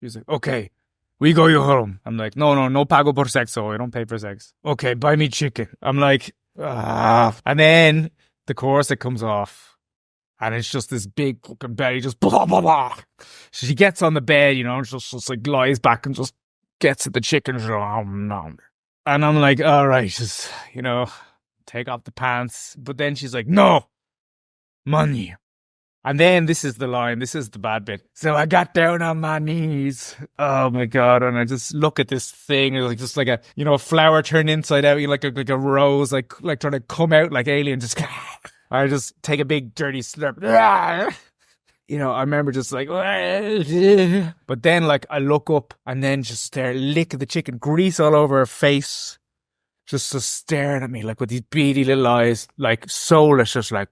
He's like, okay, we go you home. I'm like, no pago por sexo. I don't pay for sex. Okay, buy me chicken. I'm like, ah. And then the chorus that comes off, and it's just this big fucking belly, just blah, blah, blah. She gets on the bed, and just like lies back and just gets at the chicken. She's like, oh, no. And I'm like, all right, just, take off the pants. But then she's like, no, money. And then this is the line. This is the bad bit. So I got down on my knees. Oh my God. And I just look at this thing, like just like a flower turned inside out, like a rose, like trying to come out like alien. Just, I just take a big dirty slurp. I remember just like, but then like I look up and then just there, lick the chicken, grease all over her face, just staring at me like with these beady little eyes, like soulless, just like.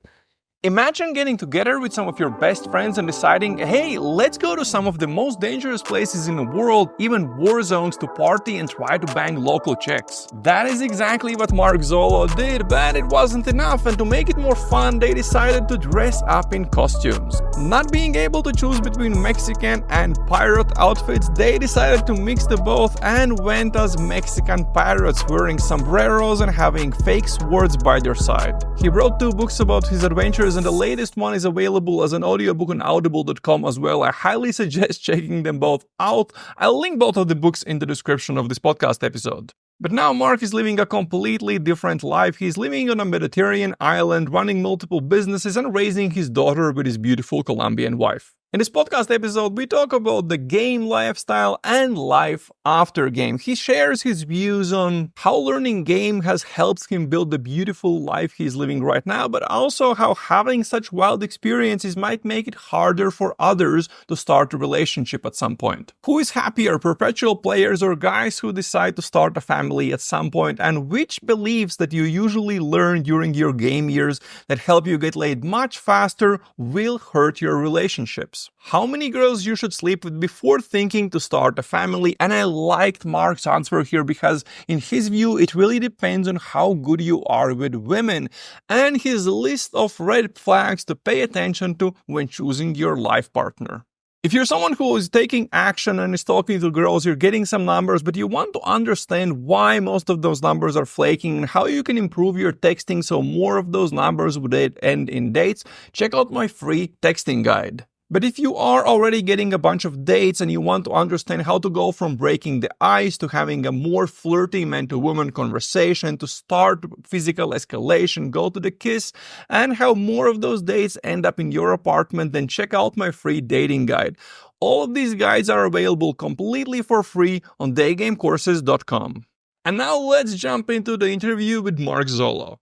Imagine getting together with some of your best friends and deciding, hey, let's go to some of the most dangerous places in the world, even war zones, to party and try to bang local chicks. That is exactly what Mark Zolo did, but it wasn't enough, and to make it more fun, they decided to dress up in costumes. Not being able to choose between Mexican and pirate outfits, they decided to mix the both and went as Mexican pirates, wearing sombreros and having fake swords by their side. He wrote 2 books about his adventures, and the latest one is available as an audiobook on audible.com as well. I highly suggest checking them both out. I'll link both of the books in the description of this podcast episode. But now Mark is living a completely different life. He's living on a Mediterranean island, running multiple businesses and raising his daughter with his beautiful Colombian wife. In this podcast episode, we talk about the game lifestyle and life after game. He shares his views on how learning game has helped him build the beautiful life he's living right now, but also how having such wild experiences might make it harder for others to start a relationship at some point. Who is happier, perpetual players or guys who decide to start a family at some point, and which beliefs that you usually learn during your game years that help you get laid much faster will hurt your relationships? How many girls you should sleep with before thinking to start a family? And I liked Mark's answer here because in his view it really depends on how good you are with women, and his list of red flags to pay attention to when choosing your life partner. If you're someone who is taking action and is talking to girls, you're getting some numbers, but you want to understand why most of those numbers are flaking and how you can improve your texting so more of those numbers would end in dates, check out my free texting guide. But if you are already getting a bunch of dates and you want to understand how to go from breaking the ice to having a more flirty man-to-woman conversation, to start physical escalation, go to the kiss, and how more of those dates end up in your apartment, then check out my free dating guide. All of these guides are available completely for free on daygamecourses.com. And now let's jump into the interview with Mark Zolo.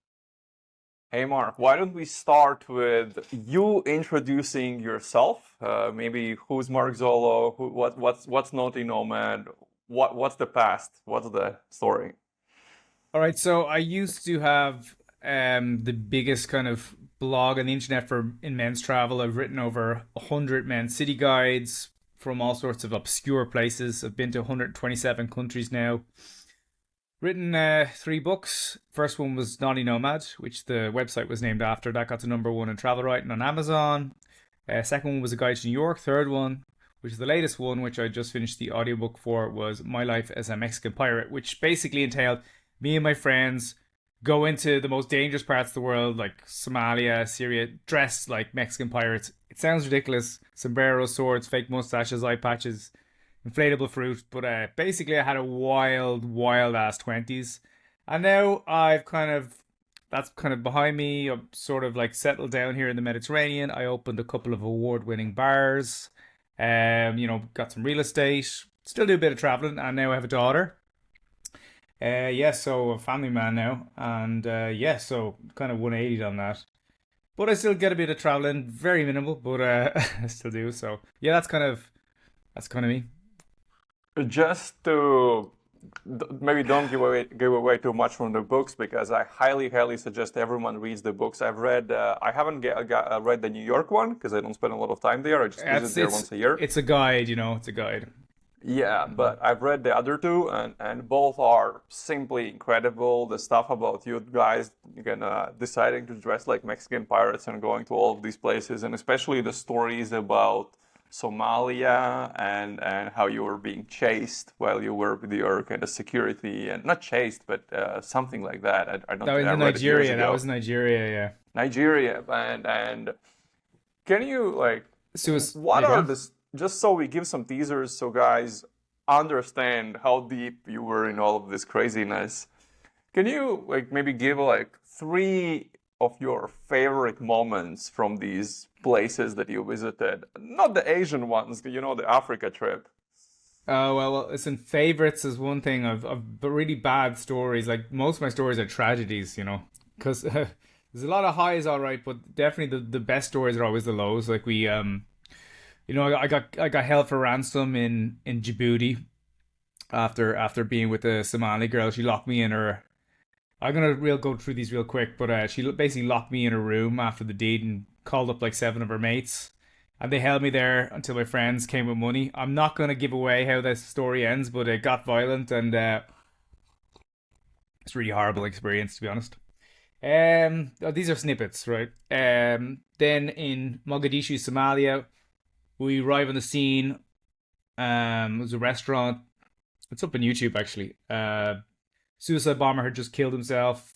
Hey Mark, why don't we start with you introducing yourself? Maybe who's Mark Zolo? What's Naughty Nomad? What's the past? What's the story? All right, so I used to have the biggest kind of blog on the internet in men's travel. I've written over 100 men's city guides from all sorts of obscure places. I've been to 127 countries now. Written 3 books. First one was Naughty Nomad, which the website was named after. That got to #1 in travel writing on Amazon. Second one was A Guide to New York. Third one, which is the latest one, which I just finished the audiobook for, was My Life as a Mexican Pirate, which basically entailed me and my friends go into the most dangerous parts of the world, like Somalia, Syria, dressed like Mexican pirates. It sounds ridiculous. Sombreros, swords, fake mustaches, eye patches, inflatable fruit, but basically I had a wild ass 20s, and now that's kind of behind me. I'm sort of like settled down here in the Mediterranean. I opened a couple of award-winning bars, got some real estate, still do a bit of traveling, and now I have a daughter. So a family man now, and so kind of 180 on that. But I still get a bit of traveling, very minimal, but I still do. So yeah, that's kind of me. Just to maybe don't give away too much from the books, because I highly suggest everyone reads the books. I haven't read the New York one because I don't spend a lot of time there. I just visit there once a year. It's a guide, it's a guide. Yeah, but I've read the other 2, and both are simply incredible. The stuff about you guys, deciding to dress like Mexican pirates and going to all of these places, and especially the stories about Somalia, and how you were being chased while you were with your kind of security, and not chased, but something like that. I don't That think was I in read it years Nigeria. That ago. was Nigeria. Yeah. Nigeria, and can you like Yeah, what go are on. this? Just so we give some teasers, so guys understand how deep you were in all of this craziness. Can you like maybe give like three of your favorite moments from these places that you visited? Not the Asian ones, the Africa trip. Oh well, listen. Favorites is one thing. I've really bad stories. Like most of my stories are tragedies, because there's a lot of highs, all right, but definitely the best stories are always the lows. Like I got held for ransom in Djibouti after being with a Somali girl. She locked me in her. I'm gonna real go through these real quick, but she basically locked me in a room after the deed and called up like seven of her mates, and they held me there until my friends came with money. I'm not gonna give away how this story ends, but it got violent and it's a really horrible experience to be honest. These are snippets, right? Then in Mogadishu, Somalia, we arrive on the scene. It was a restaurant. It's up on YouTube actually. Suicide bomber had just killed himself,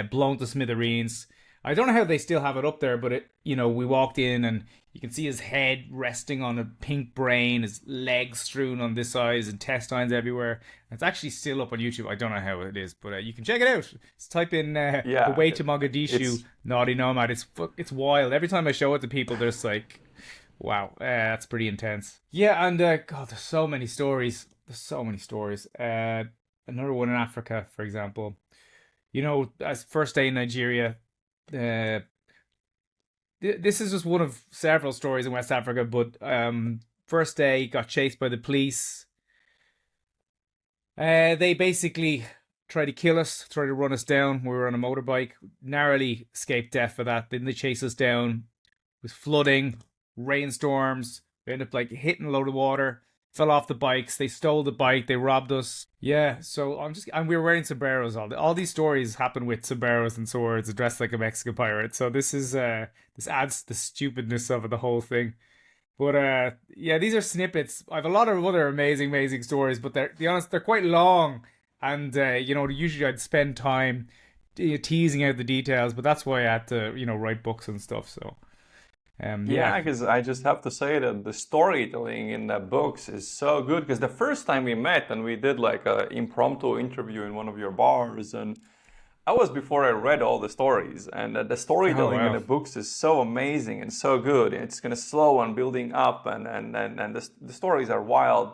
blown to smithereens. I don't know how they still have it up there, but we walked in and you can see his head resting on a pink brain, his legs strewn on this side, his intestines everywhere. It's actually still up on YouTube. I don't know how it is, but you can check it out. Just type in "The Yeah, Way to Mogadishu," it's Naughty Nomad. It's wild. Every time I show it to people, they're just like, "Wow, that's pretty intense." Yeah, and God, there's so many stories. There's so many stories. Another one in Africa, for example. As first day in Nigeria, uh, this is just one of several stories in West Africa. But first day got chased by the police. They basically tried to kill us, tried to run us down. We were on a motorbike, narrowly escaped death for that. Then they chased us down. It was flooding, rainstorms. We ended up like hitting a load of water. Fell off the bikes. They stole the bike. They robbed us. Yeah, so and we were wearing sombreros. All these stories happen with sombreros and swords, dressed like a Mexican pirate. So this adds to the stupidness of the whole thing. But yeah, these are snippets. I have a lot of other amazing, amazing stories, but to be honest, they're quite long, and usually I'd spend time teasing out the details. But that's why I had to write books and stuff. So yeah. Yeah, because I just have to say that the storytelling in the books is so good. Because the first time we met and we did like a impromptu interview in one of your bars, and I was before I read all the stories, and the Oh storytelling in wow. the books is so amazing and so good. It's kind of slow and building up, and the stories are wild.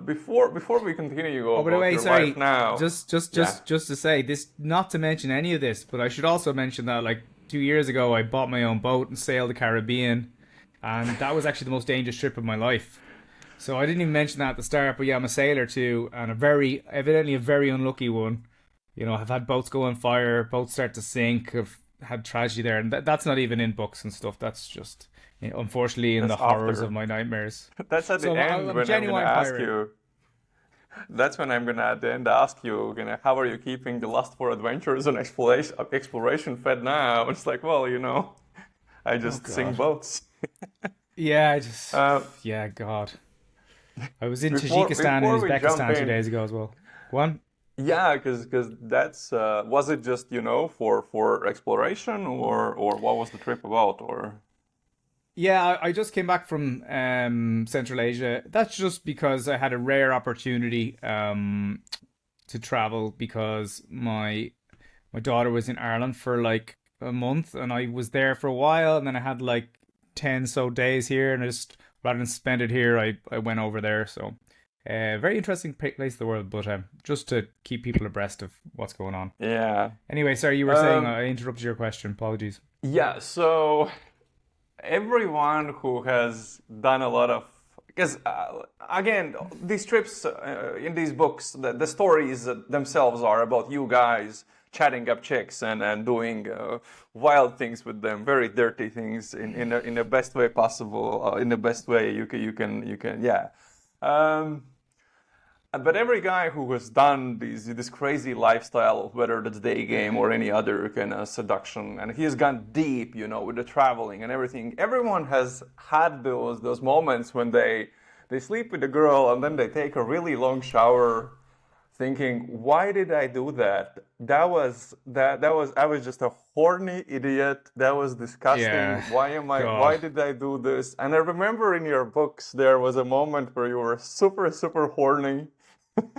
Before we continue Oh, by the about way, your life sorry. now, Just, just, yeah. just, just to say this, not to mention any of this, but I should also mention that like 2 years ago, I bought my own boat and sailed the Caribbean, and that was actually the most dangerous trip of my life. So I didn't even mention that at the start, but yeah, I'm a sailor too, and evidently a very unlucky one. I've had boats go on fire, boats start to sink. I've had tragedy there, and that's not even in books and stuff. That's just, unfortunately, in the That's horrors of after. my nightmares. That's at the So I'm end a when I'm gonna genuine ask pirate. you. That's when I'm gonna at the end ask you, how are you keeping the lust for adventures and exploration fed now? It's like, well, I Oh just sing God. boats. Yeah, Uh, yeah, God. I was in before Tajikistan and before we jump Uzbekistan two in, days ago as well. One? yeah, because that's was it just for exploration, or what was the trip about, or Yeah, I just came back from Central Asia. That's just because I had a rare opportunity to travel because my daughter was in Ireland for like a month and I was there for a while and then I had like 10 so days here and I just rather than spend it here I went over there. So very interesting place in the world, but just to keep people abreast of what's going on. yeah. Anyway, sorry, you were saying Um, I interrupted your question. Apologies. yeah, so everyone who has done a lot of because again these trips in these books the stories themselves are about you guys chatting up chicks and doing wild things with them, very dirty things in the best way possible, in the best way you can yeah. um, But every guy who has done this crazy lifestyle, whether that's day game or any other kind of seduction, and he has gone deep, with the traveling and everything. Everyone has had those moments when they sleep with the girl and then they take a really long shower, thinking, "Why did I do that? That was I was just a horny idiot. That was disgusting. Yeah. Why God. did I do this?" And I remember in your books there was a moment where you were super super horny,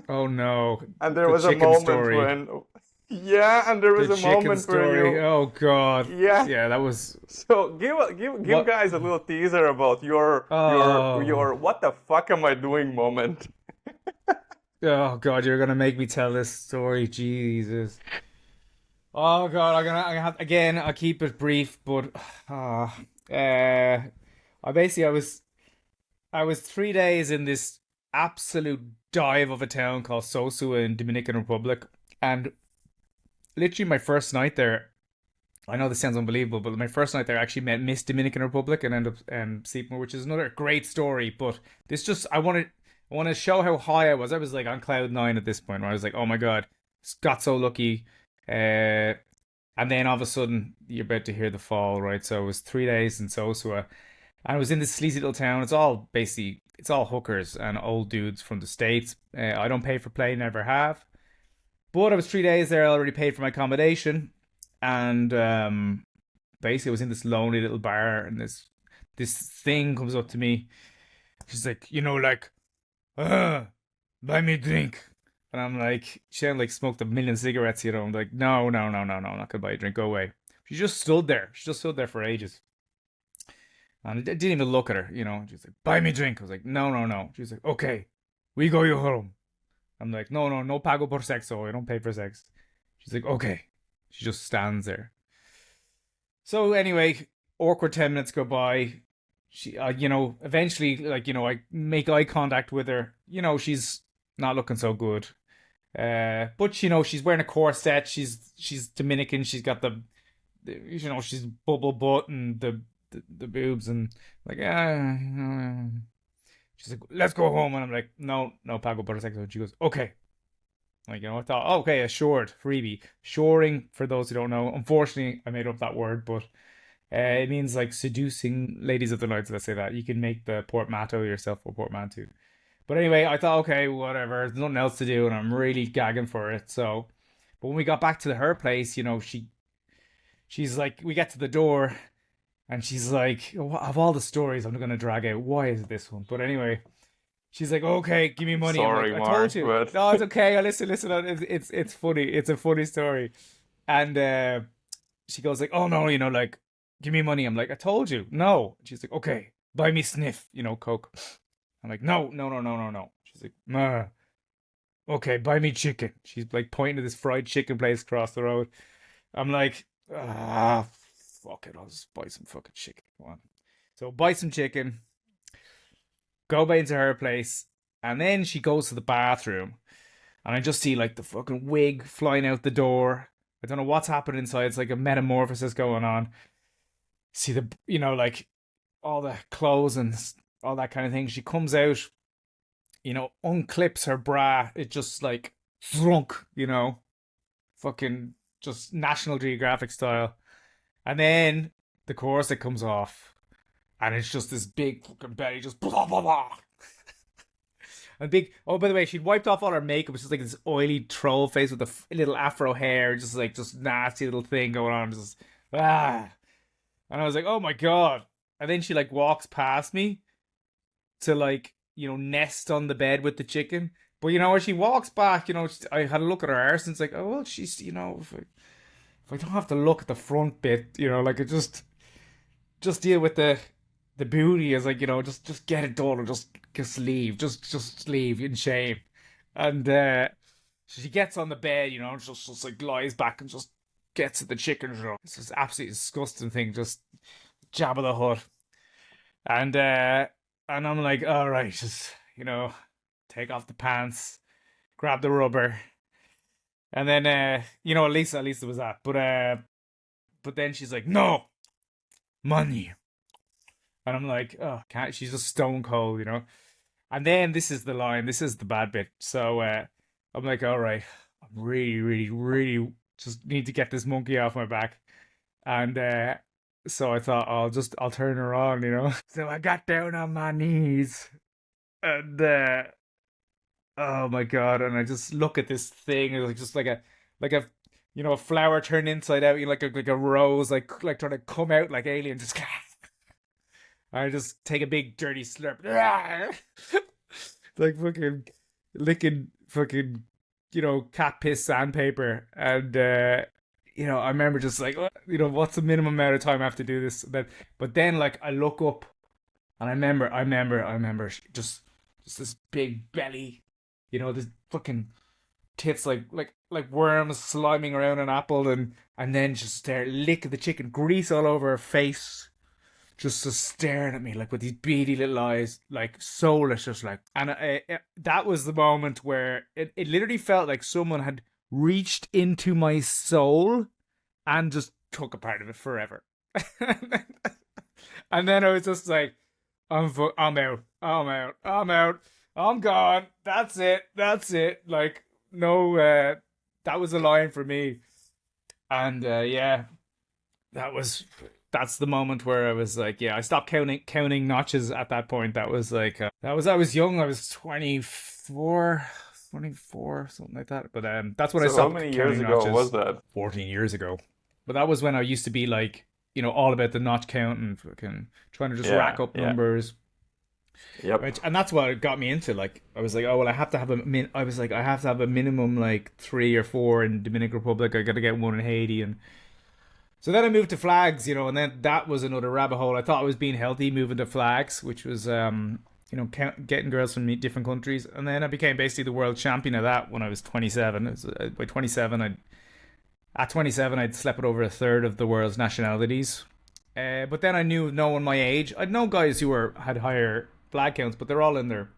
Oh no. and there The was a chicken moment story. when, yeah, and there The was a chicken moment where story. you, Oh God. yeah. Yeah, that was So give what. guys a little teaser about your Oh. what the fuck am I doing moment. Oh God, you're gonna make me tell this story. Jesus. Oh God, I'm gonna have again. I'll keep it brief, but uh, I basically I was 3 days in this absolute dive of a town called Sosua in Dominican Republic, and literally my first night there. I know this sounds unbelievable, but my first night there I actually met Miss Dominican Republic and ended up sleeping with her, which is another great story. But this just I want to show how high I was. I was like on cloud nine at this point, where I was like, oh my God, got so lucky. Uh, and then all of a sudden you're about to hear the fall, right? So it was 3 days in Sosua, and I was in this sleazy little town. It's all hookers and old dudes from the States. I don't pay for play, never have. But I was 3 days there. I already paid for my accommodation, and basically I was in this lonely little bar, and this thing comes up to me. She's like, like, uh, buy me a drink. And I'm like, she had like smoked a million cigarettes. I'm like, no, no, no, no, no, I'm not gonna buy a drink. Go away. She just stood there. She just stood there for ages. And I didn't even look at her. She's like, buy me a drink. I was like, no, no, no. She's like, okay, we go you home. I'm like, no, no, no pago por sexo. I don't pay for sex. She's like, okay. She just stands there. So anyway, awkward 10 minutes go by. She, eventually, like, I make eye contact with her. She's not looking so good. But she's wearing a corset. She's Dominican. She's got she's bubble butt and the boobs and like, she's like, let's go home. And I'm like, no, no, pago por sexo. And she goes, okay. Like, I thought, oh, okay, assured, freebie. Shoring, for those who don't know, unfortunately, I made up that word, but it means like seducing ladies of the night, so let's say that. You can make the portmanteau yourself or portmanteau. But anyway, I thought, okay, whatever, there's nothing else to do, and I'm really gagging for it. So, but when we got back to her place, she's like, we get to the door, and she's like, of all the stories I'm gonna drag out, why is it this one? But anyway, she's like, okay, give me money. I'm like, Sorry, I told Mark, you. but No, it's okay. Listen. It's funny. It's a funny story. And she goes like, oh no, like, give me money. I'm like, I told you. No. She's like, okay, buy me sniff, coke. I'm like, no, no, no, no, no, no. She's like, okay, buy me chicken. She's like pointing to this fried chicken place across the road. I'm like, fuck it. I'll just buy some fucking chicken. Come on. So buy some chicken, go back into her place, and then she goes to the bathroom, and I just see like the fucking wig flying out the door. I don't know what's happening inside. It's like a metamorphosis going on. See like all the clothes and all that kind of thing. She comes out, unclips her bra. It just like thrunk, fucking just National Geographic style. And then the corset comes off, and it's just this big fucking belly, just blah blah blah. And big. Oh, by the way, she'd wiped off all her makeup. It's just like this oily troll face with a little afro hair, just nasty little thing going on. Just and I was like, oh my God. And then she like walks past me to like nest on the bed with the chicken. But as she walks back, I had a look at her arse, and it's like, oh well, she's if I don't have to look at the front bit, like it just deal with the booty is like, just get it done and just leave. Just leave in shame. And she gets on the bed, just like lies back and just gets at the chicken. It's just absolutely disgusting thing, just Jabba the Hutt. And I'm like, all right, just take off the pants, grab the rubber, and then at least it was that. But then she's like, no money. And I'm like, oh, can't. She's just stone cold. And then this is the line. This is the bad bit. So I'm like, all right, I'm really, really, really just need to get this monkey off my back. And so I thought I'll turn her on, you know. So I got down on my knees and oh my God, and I just look at this thing, it was just like a a flower turned inside out, you know, like a rose, like trying to come out like alien, just I just take a big dirty slurp. Like fucking licking fucking, cat piss sandpaper. And I remember just like, what's the minimum amount of time I have to do this? But then like I look up and I remember just this big belly, this fucking tits like worms sliming around an apple, and then just there lick the chicken grease all over her face, just staring at me like with these beady little eyes, like soulless, just like. And that was the moment where it literally felt like someone had reached into my soul and just took a part of it forever. And then I was just like, I'm out, I'm gone. That's it. Like no, that was a line for me. And yeah, that was that's the moment where I was like, yeah, I stopped counting notches at that point. That was like I was young. I was 24, something like that. But that's when I So how stopped many years counting ago notches. was that? 14 years ago. But that was when I used to be like, all about the notch count and fucking trying to just rack Yeah, up yeah. numbers. Yep. Right, and that's what got me into, like, I was like, oh well, I have to have I was like, I have to have a minimum like 3 or 4 in Dominican Republic. I got to get one in Haiti, and so then I moved to flags, and then that was another rabbit hole. I thought I was being healthy moving to flags, which was getting girls from different countries, and then I became basically the world champion of that when I was 27. By 27, at 27 I'd slept with over a third of the world's nationalities. But then I knew no one my age. I'd know guys who had higher flag counts, but they're all in their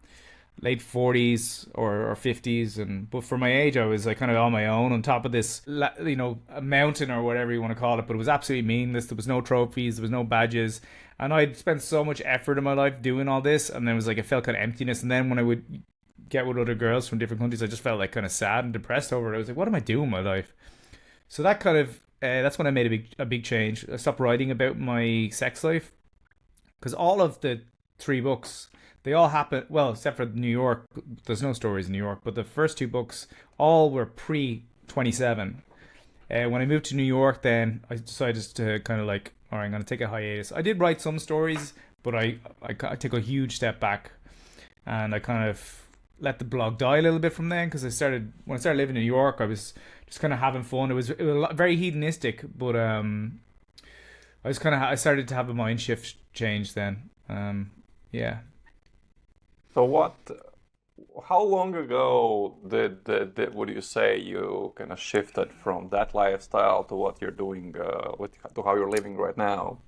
late 40s or 50s. And but for my age, I was like kind of on my own on top of this, a mountain or whatever you want to call it. But it was absolutely meaningless. There was no trophies, there was no badges, and I'd spent so much effort in my life doing all this, and then it was like it felt kind of emptiness. And then when I would get with other girls from different countries, I just felt like kind of sad and depressed over it. I was like, what am I doing with my life? So that kind of that's when I made a big change. I stopped writing about my sex life because all of the 3 books, they all happen, well, except for New York. There's no stories in New York, but the first 2 books all were pre 27. When I moved to New York, then I decided to kind of like, all right, I'm going to take a hiatus. I did write some stories, but I took a huge step back, and I kind of let the blog die a little bit from then, because when I started living in New York, I was just kind of having fun. It was very hedonistic, but I started to have a mind shift change then. Yeah. So how long ago did would you say you kind of shifted from that lifestyle to what you're doing, to how you're living right now?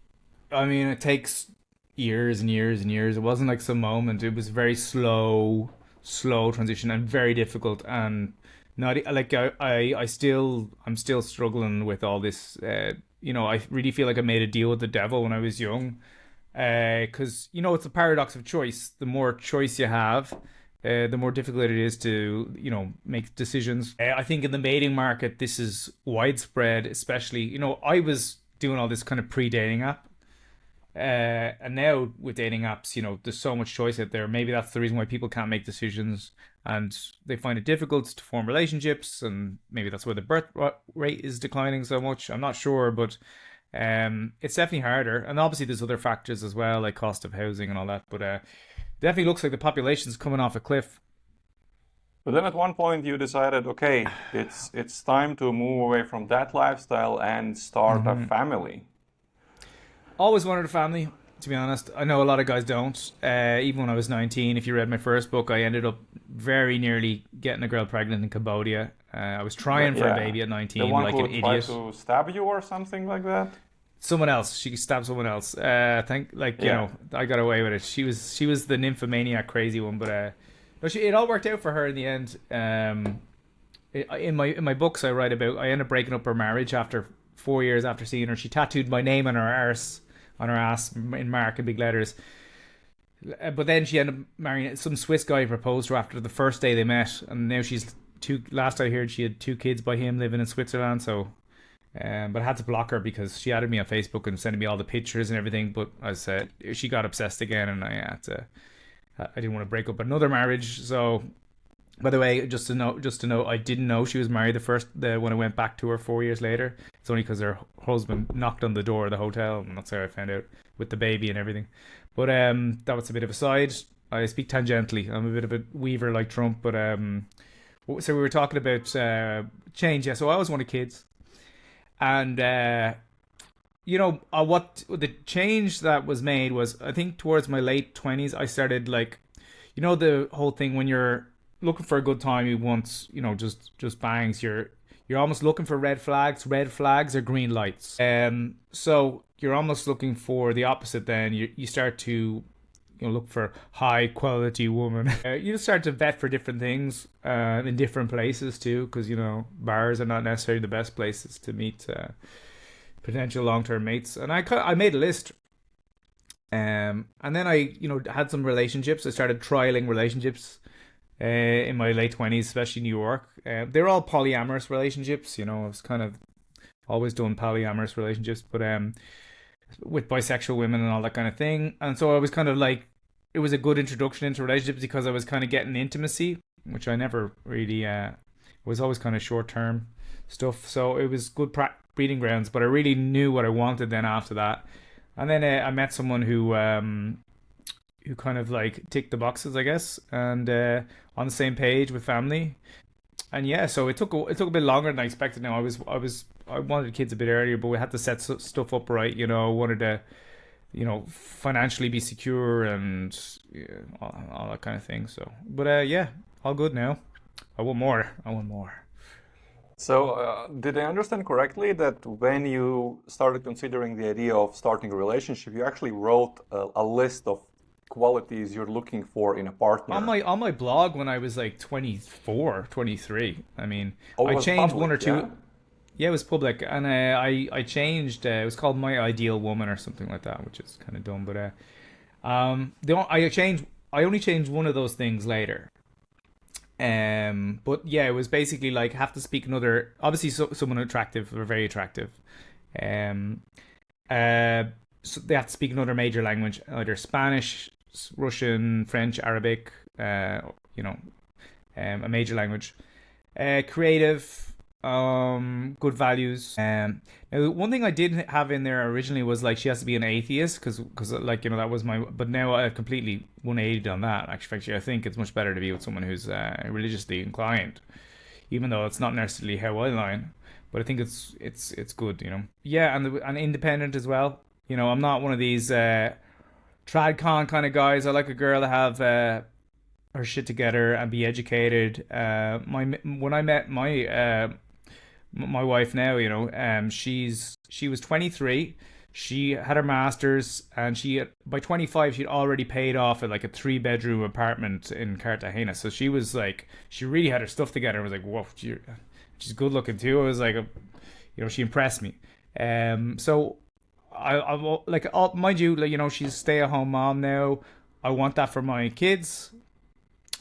I mean, it takes years and years and years. It wasn't like some moment. It was very slow transition and very difficult, and not like I'm still struggling with all this. I really feel like I made a deal with the devil when I was young, because it's a paradox of choice. The more choice you have, the more difficult it is to make decisions. I think in the mating market this is widespread, especially I was doing all this kind of pre-dating app, and now with dating apps, there's so much choice out there. Maybe that's the reason why people can't make decisions, and they find it difficult to form relationships, and maybe that's why the birth rate is declining so much. I'm not sure, but it's definitely harder. And obviously there's other factors as well, like cost of housing and all that. But definitely looks like the population's coming off a cliff. But then at one point you decided, okay, it's time to move away from that lifestyle and start a family. Always wanted a family, to be honest. I know a lot of guys don't. Even when I was 19, if you read my first book, I ended up very nearly getting a girl pregnant in Cambodia. I was trying for a baby at 19, the one like who an tried idiot. to stab you or something like that. Someone else. She stabbed someone else. I got away with it. She was the nymphomaniac crazy one, but no, it all worked out for her in the end. In my books, I write about I ended up breaking up her marriage after 4 years after seeing her. She tattooed my name on her ass in Mark in big letters. But then she ended up marrying some Swiss guy, proposed to her after the first day they met, and now she's two. Last I heard, she had two kids by him living in Switzerland. So, but I had to block her because she added me on Facebook and sending me all the pictures and everything. But I said she got obsessed again, and I had to. I didn't want to break up another marriage. So, by the way, just to know, I didn't know she was married when I went back to her 4 years later. It's only because her husband knocked on the door of the hotel, and that's how I found out with the baby and everything. But that was a bit of a side. I speak tangentially. I'm a bit of a weaver like Trump. But so we were talking about change. Yeah. So I always wanted kids, and what the change that was made was, I think towards my late 20s, I started like, the whole thing when you're looking for a good time, you want, just bangs. You're almost looking for red flags. Red flags are green lights. So you're almost looking for the opposite. Then you start to look for high quality woman. You just start to vet for different things in different places too, because bars are not necessarily the best places to meet potential long term mates. And I made a list. And then I had some relationships. I started trialing relationships in my late 20s, especially in New York. They're all polyamorous relationships. I was kind of always done polyamorous relationships, but with bisexual women and all that kind of thing. And so I was kind of like, it was a good introduction into relationships because I was kind of getting intimacy, which I never really was always kind of short term stuff. So it was good breeding grounds, but I really knew what I wanted then after that. And then I met someone who kind of like ticked the boxes, I guess, and on the same page with family. And yeah, so it took a bit longer than I expected. Now I wanted kids a bit earlier, but we had to set stuff up right. Wanted to, financially be secure and all that kind of thing. So, but yeah, all good now. I want more. So, did I understand correctly that when you started considering the idea of starting a relationship, you actually wrote a list of qualities you're looking for in a partner? On my blog when I was like 24, 23. I mean, I was changed public, one or two. yeah? Yeah, it was public, and I changed. It was called My Ideal Woman or something like that, which is kind of dumb. But I only changed one of those things later. But yeah, it was basically like have to speak another, obviously someone attractive or very attractive. Um, so they have to speak another major language, either Spanish, Russian, French, Arabic. A major language. Creative. Good values. Now one thing I did have in there originally was like she has to be an atheist because like that was my. But now I've completely 180'd on that. Actually, I think it's much better to be with someone who's religiously inclined, even though it's not necessarily how I line. But I think it's good. Yeah, and independent as well. I'm not one of these tradcon kind of guys. I like a girl to have her shit together and be educated. When I met my wife now, she was 23. She had her master's, and by 25 she'd already paid off at like a 3-bedroom apartment in Cartagena. So she was like, she really had her stuff together. I was like, whoa, she's good looking too. I was like, she impressed me. So I like, mind you, like, she's a stay-at-home mom now. I want that for my kids.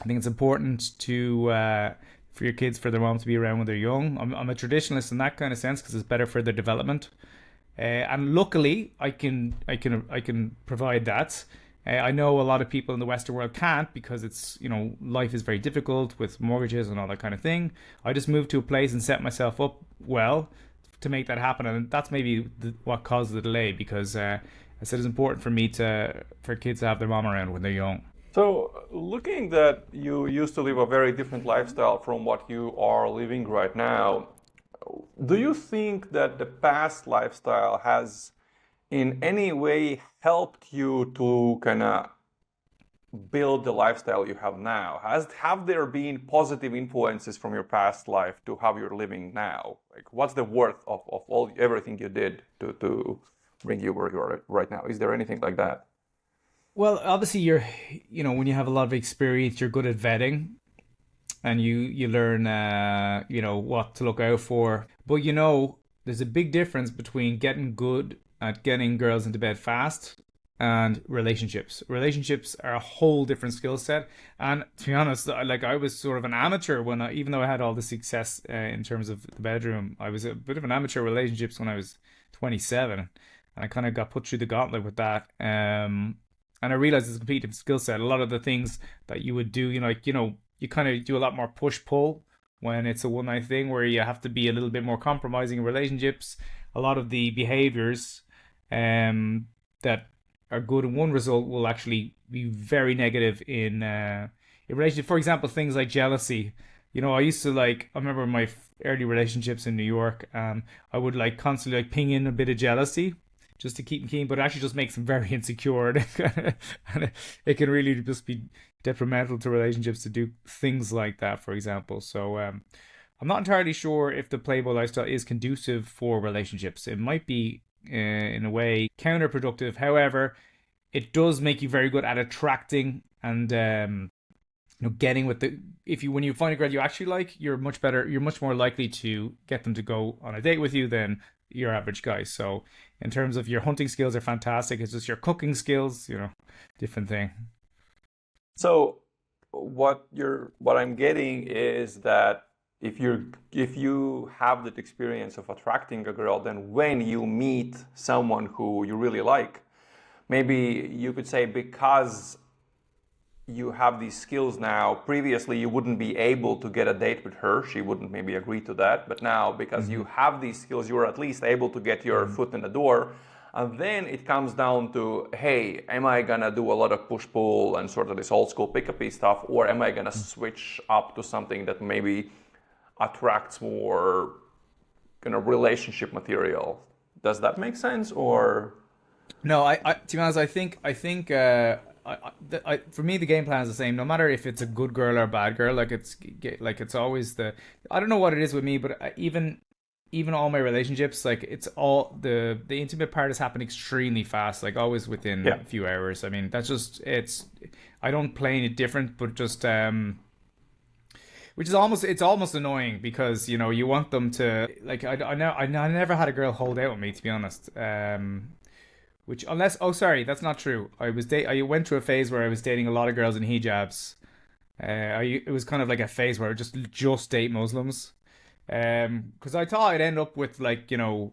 I think it's important for your kids, for their mom to be around when they're young. I'm a traditionalist in that kind of sense because it's better for their development. And luckily, I can provide that. I know a lot of people in the Western world can't because it's life is very difficult with mortgages and all that kind of thing. I just moved to a place and set myself up well to make that happen, and that's maybe what caused the delay because I said it's important for me for kids to have their mom around when they're young. So, looking that you used to live a very different lifestyle from what you are living right now, do you think that the past lifestyle has in any way helped you to kind of build the lifestyle you have now? Have there been positive influences from your past life to how you're living now? Like, what's the worth of everything you did to bring you where you are right now? Is there anything like that? Well, obviously when you have a lot of experience, you're good at vetting and you learn, what to look out for. But, there's a big difference between getting good at getting girls into bed fast and relationships. Relationships are a whole different skill set. And to be honest, like I was sort of an amateur when even though I had all the success in terms of the bedroom, I was a bit of an amateur relationships when I was 27, and I kind of got put through the gauntlet with that. And I realized it's a complete different skill set. A lot of the things that you would do, you kind of do a lot more push pull when it's a one night thing, where you have to be a little bit more compromising in relationships. A lot of the behaviors that are good in one result will actually be very negative in relation. For example, things like jealousy. I used to I remember my early relationships in New York. I would constantly ping in a bit of jealousy just to keep them keen, but it actually just makes them very insecure, and it can really just be detrimental to relationships to do things like that. For example, so I'm not entirely sure if the Playboy lifestyle is conducive for relationships. It might be, in a way, counterproductive. However, it does make you very good at attracting and getting with the. When you find a girl you actually like, you're much better. You're much more likely to get them to go on a date with you than your average guy. So, in terms of your hunting skills, are fantastic. It's just your cooking skills, different thing. So what I'm getting is that if you have that experience of attracting a girl, then when you meet someone who you really like, maybe you could say, because you have these skills now, previously you wouldn't be able to get a date with her, she wouldn't maybe agree to that, but now because you have these skills, you're at least able to get your foot in the door. And then it comes down to, hey, am I gonna do a lot of push-pull and sort of this old school pick-up-y stuff, or am I gonna switch up to something that maybe attracts more kind of relationship material? Does that make sense, or? No, to be honest, I think for me the game plan is the same. No matter if it's a good girl or a bad girl, it's always I don't know what it is with me, but even all my relationships, it's all the intimate part has happened extremely fast, always within a few hours. I mean, that's just I don't play any different, but just which is almost annoying, because you want them to I never had a girl hold out with me, to be honest. Which, unless, oh sorry, that's not true. I went through a phase where I was dating a lot of girls in hijabs. It was kind of like a phase where I just date Muslims. Because I thought I'd end up with an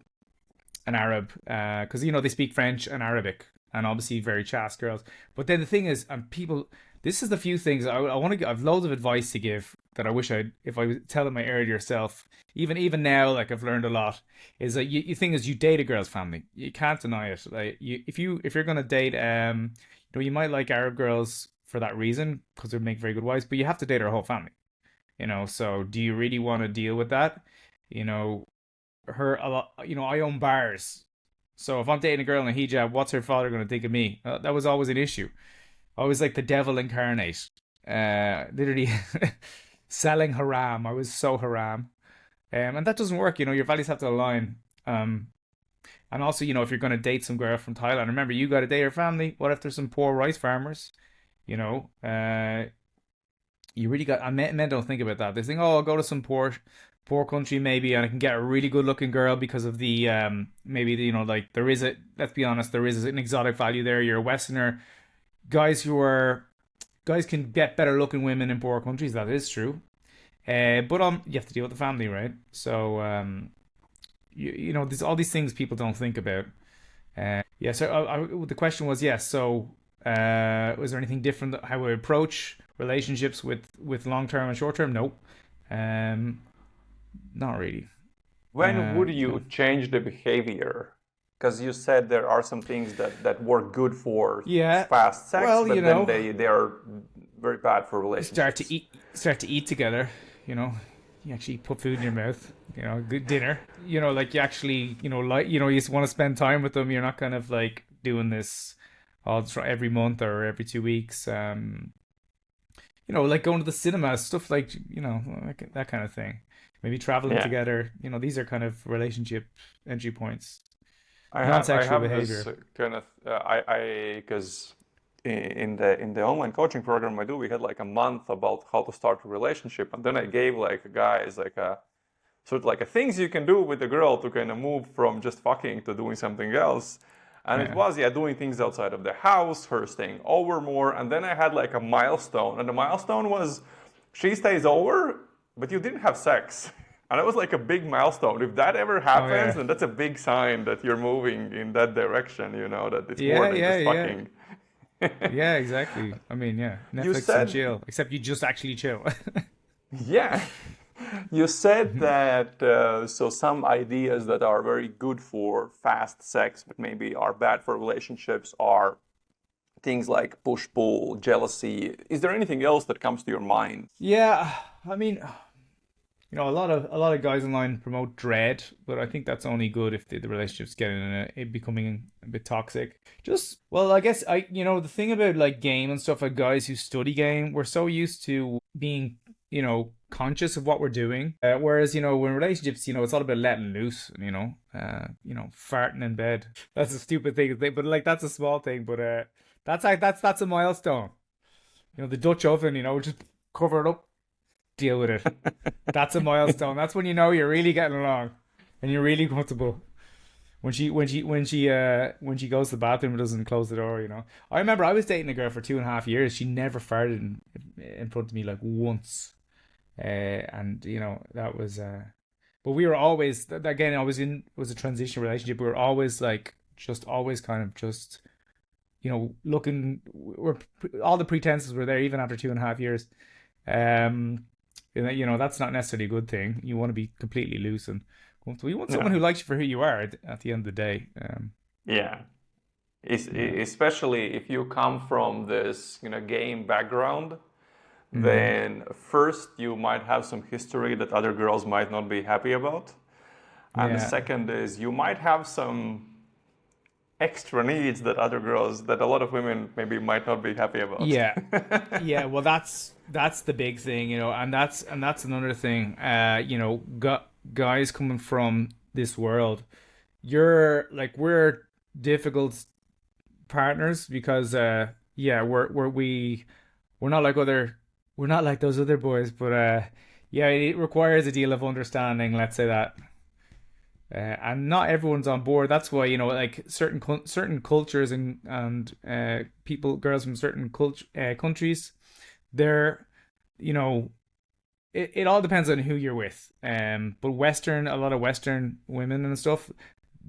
Arab, because they speak French and Arabic, and obviously very chaste girls. But then the thing is, this is the few things I want to give. I've loads of advice to give that I wish if I was telling my earlier self. Even now, I've learned a lot. Is that you thing is, you date a girl's family. You can't deny it. If you're gonna date, you might like Arab girls for that reason, because they make very good wives. But you have to date her whole family. So do you really want to deal with that? I own bars. So if I'm dating a girl in a hijab, what's her father going to think of me? That was always an issue. I was like the devil incarnate. Literally selling haram. I was so haram. And that doesn't work. Your values have to align. And also, if you're going to date some girl from Thailand, remember, you got to date her family. What if there's some poor rice farmers? You really got. And men don't think about that. They think, oh, I'll go to some poor country maybe, and I can get a really good looking girl because of the maybe there is let's be honest, there is an exotic value there. You're a Westerner. Guys can get better looking women in poor countries. That is true. But you have to deal with the family, right? So there's all these things people don't think about. Yeah. So the question was, yes. So was there anything different how we approach relationships with long term and short term? Nope. Not really. When would you change the behavior? Because you said there are some things that work good for fast sex, but then they are very bad for relationships. Start to eat together. You actually put food in your mouth. Good dinner. You actually you want to spend time with them. You're not kind of doing this every month or every 2 weeks. Going to the cinema, stuff that kind of thing. Maybe traveling together. These are kind of relationship entry points. Non-sexual behavior. This kind of because in the online coaching program I do, we had a month about how to start a relationship, and then I gave guys a sort of things you can do with a girl to kind of move from just fucking to doing something else. And it Yeah. was, yeah, doing things outside of the house, her staying over more. And then I had like a milestone. And the milestone was she stays over, but you didn't have sex. And it was like a big milestone. If that ever Oh happens, yeah. then that's a big sign that you're moving in that direction, that it's more Yeah, than yeah, just yeah. fucking. Yeah, exactly. I mean, yeah, You Netflix and said, chill, except you just actually chill. yeah, you said that so some ideas that are very good for fast sex, but maybe are bad for relationships, are things like push pull, jealousy. Is there anything else that comes to your mind? Yeah, I mean, a lot of guys online promote dread, but I think that's only good if the relationship's getting it becoming a bit toxic. Just well, I guess the thing about like game and stuff, like guys who study game, we're so used to being conscious of what we're doing, whereas when relationships, it's all about letting loose, and farting in bed. That's a stupid thing, but like that's a small thing, but that's a milestone. The Dutch oven, just cover it up, deal with it. That's a milestone. That's when you're really getting along and you're really comfortable. When she goes to the bathroom and doesn't close the door. I remember I was dating a girl for 2.5 years. She never farted in front of me like once. And that was but we were always, again, I was a transition relationship. We were always like just always kind of just looking, we're all the pretenses were there even after 2.5 years. Um that's not necessarily a good thing. You want to be completely loose and comfortable. You want someone Yeah. who likes you for who you are at the end of the day. Yeah. Yeah. Especially if you come from this, game background, Mm, then first you might have some history that other girls might not be happy about. And the yeah. second is you might have some extra needs that other girls, that a lot of women maybe might not be happy about. Yeah. Yeah, well, that's the big thing, and that's another thing. Guys coming from this world, you're like we're difficult partners because yeah, we're not like other we're not like those other boys, but yeah, it requires a deal of understanding. Let's say that. And not everyone's on board. That's why like certain cultures and people, girls from certain countries, they're you know it all depends on who you're with. But a lot of Western women and stuff,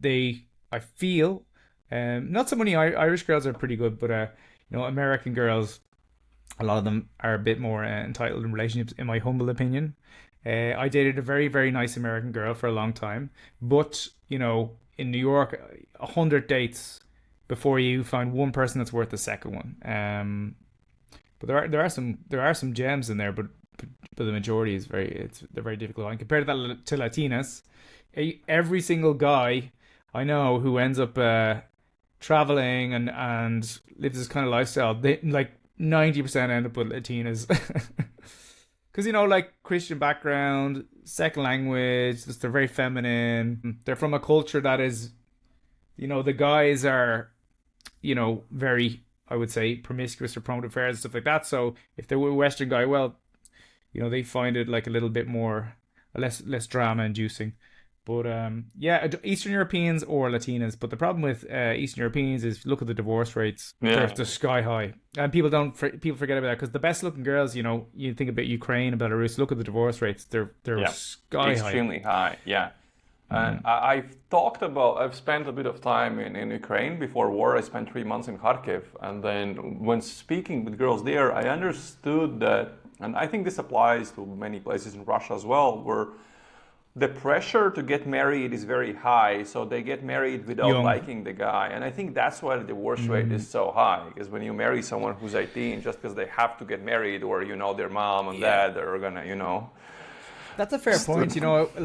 I feel, not so many Irish girls are pretty good, but American girls, a lot of them are a bit more entitled in relationships, in my humble opinion. I dated a very, very nice American girl for a long time, but in New York, 100 dates before you find one person that's worth the second one. But there are some gems in there, but the majority is they're very difficult. And compared to that to Latinas, every single guy I know who ends up traveling and lives this kind of lifestyle, they like 90% end up with Latinas. Because like Christian background, second language, just they're very feminine. They're from a culture that is, the guys are, very, I would say, promiscuous or prone to affairs and stuff like that. So if they're a Western guy, well, they find it like a little bit more, less drama inducing. But yeah, Eastern Europeans or Latinas. But the problem with Eastern Europeans is, look at the divorce rates; Yeah. they're sky high, and people forget about that because the best looking girls, you think about Ukraine, Belarus. Look at the divorce rates; they're Yeah. sky high. Extremely high. Yeah. And Mm. I've spent a bit of time in Ukraine before war. I spent 3 months in Kharkiv. And then when speaking with girls there, I understood that, and I think this applies to many places in Russia as well, where the pressure to get married is very high. So they get married without Young. liking the guy. And I think that's why the divorce rate Mm. is so high. Because when you marry someone who's 18, just because they have to get married, or, their mom and Yeah. dad are going to, That's a fair point.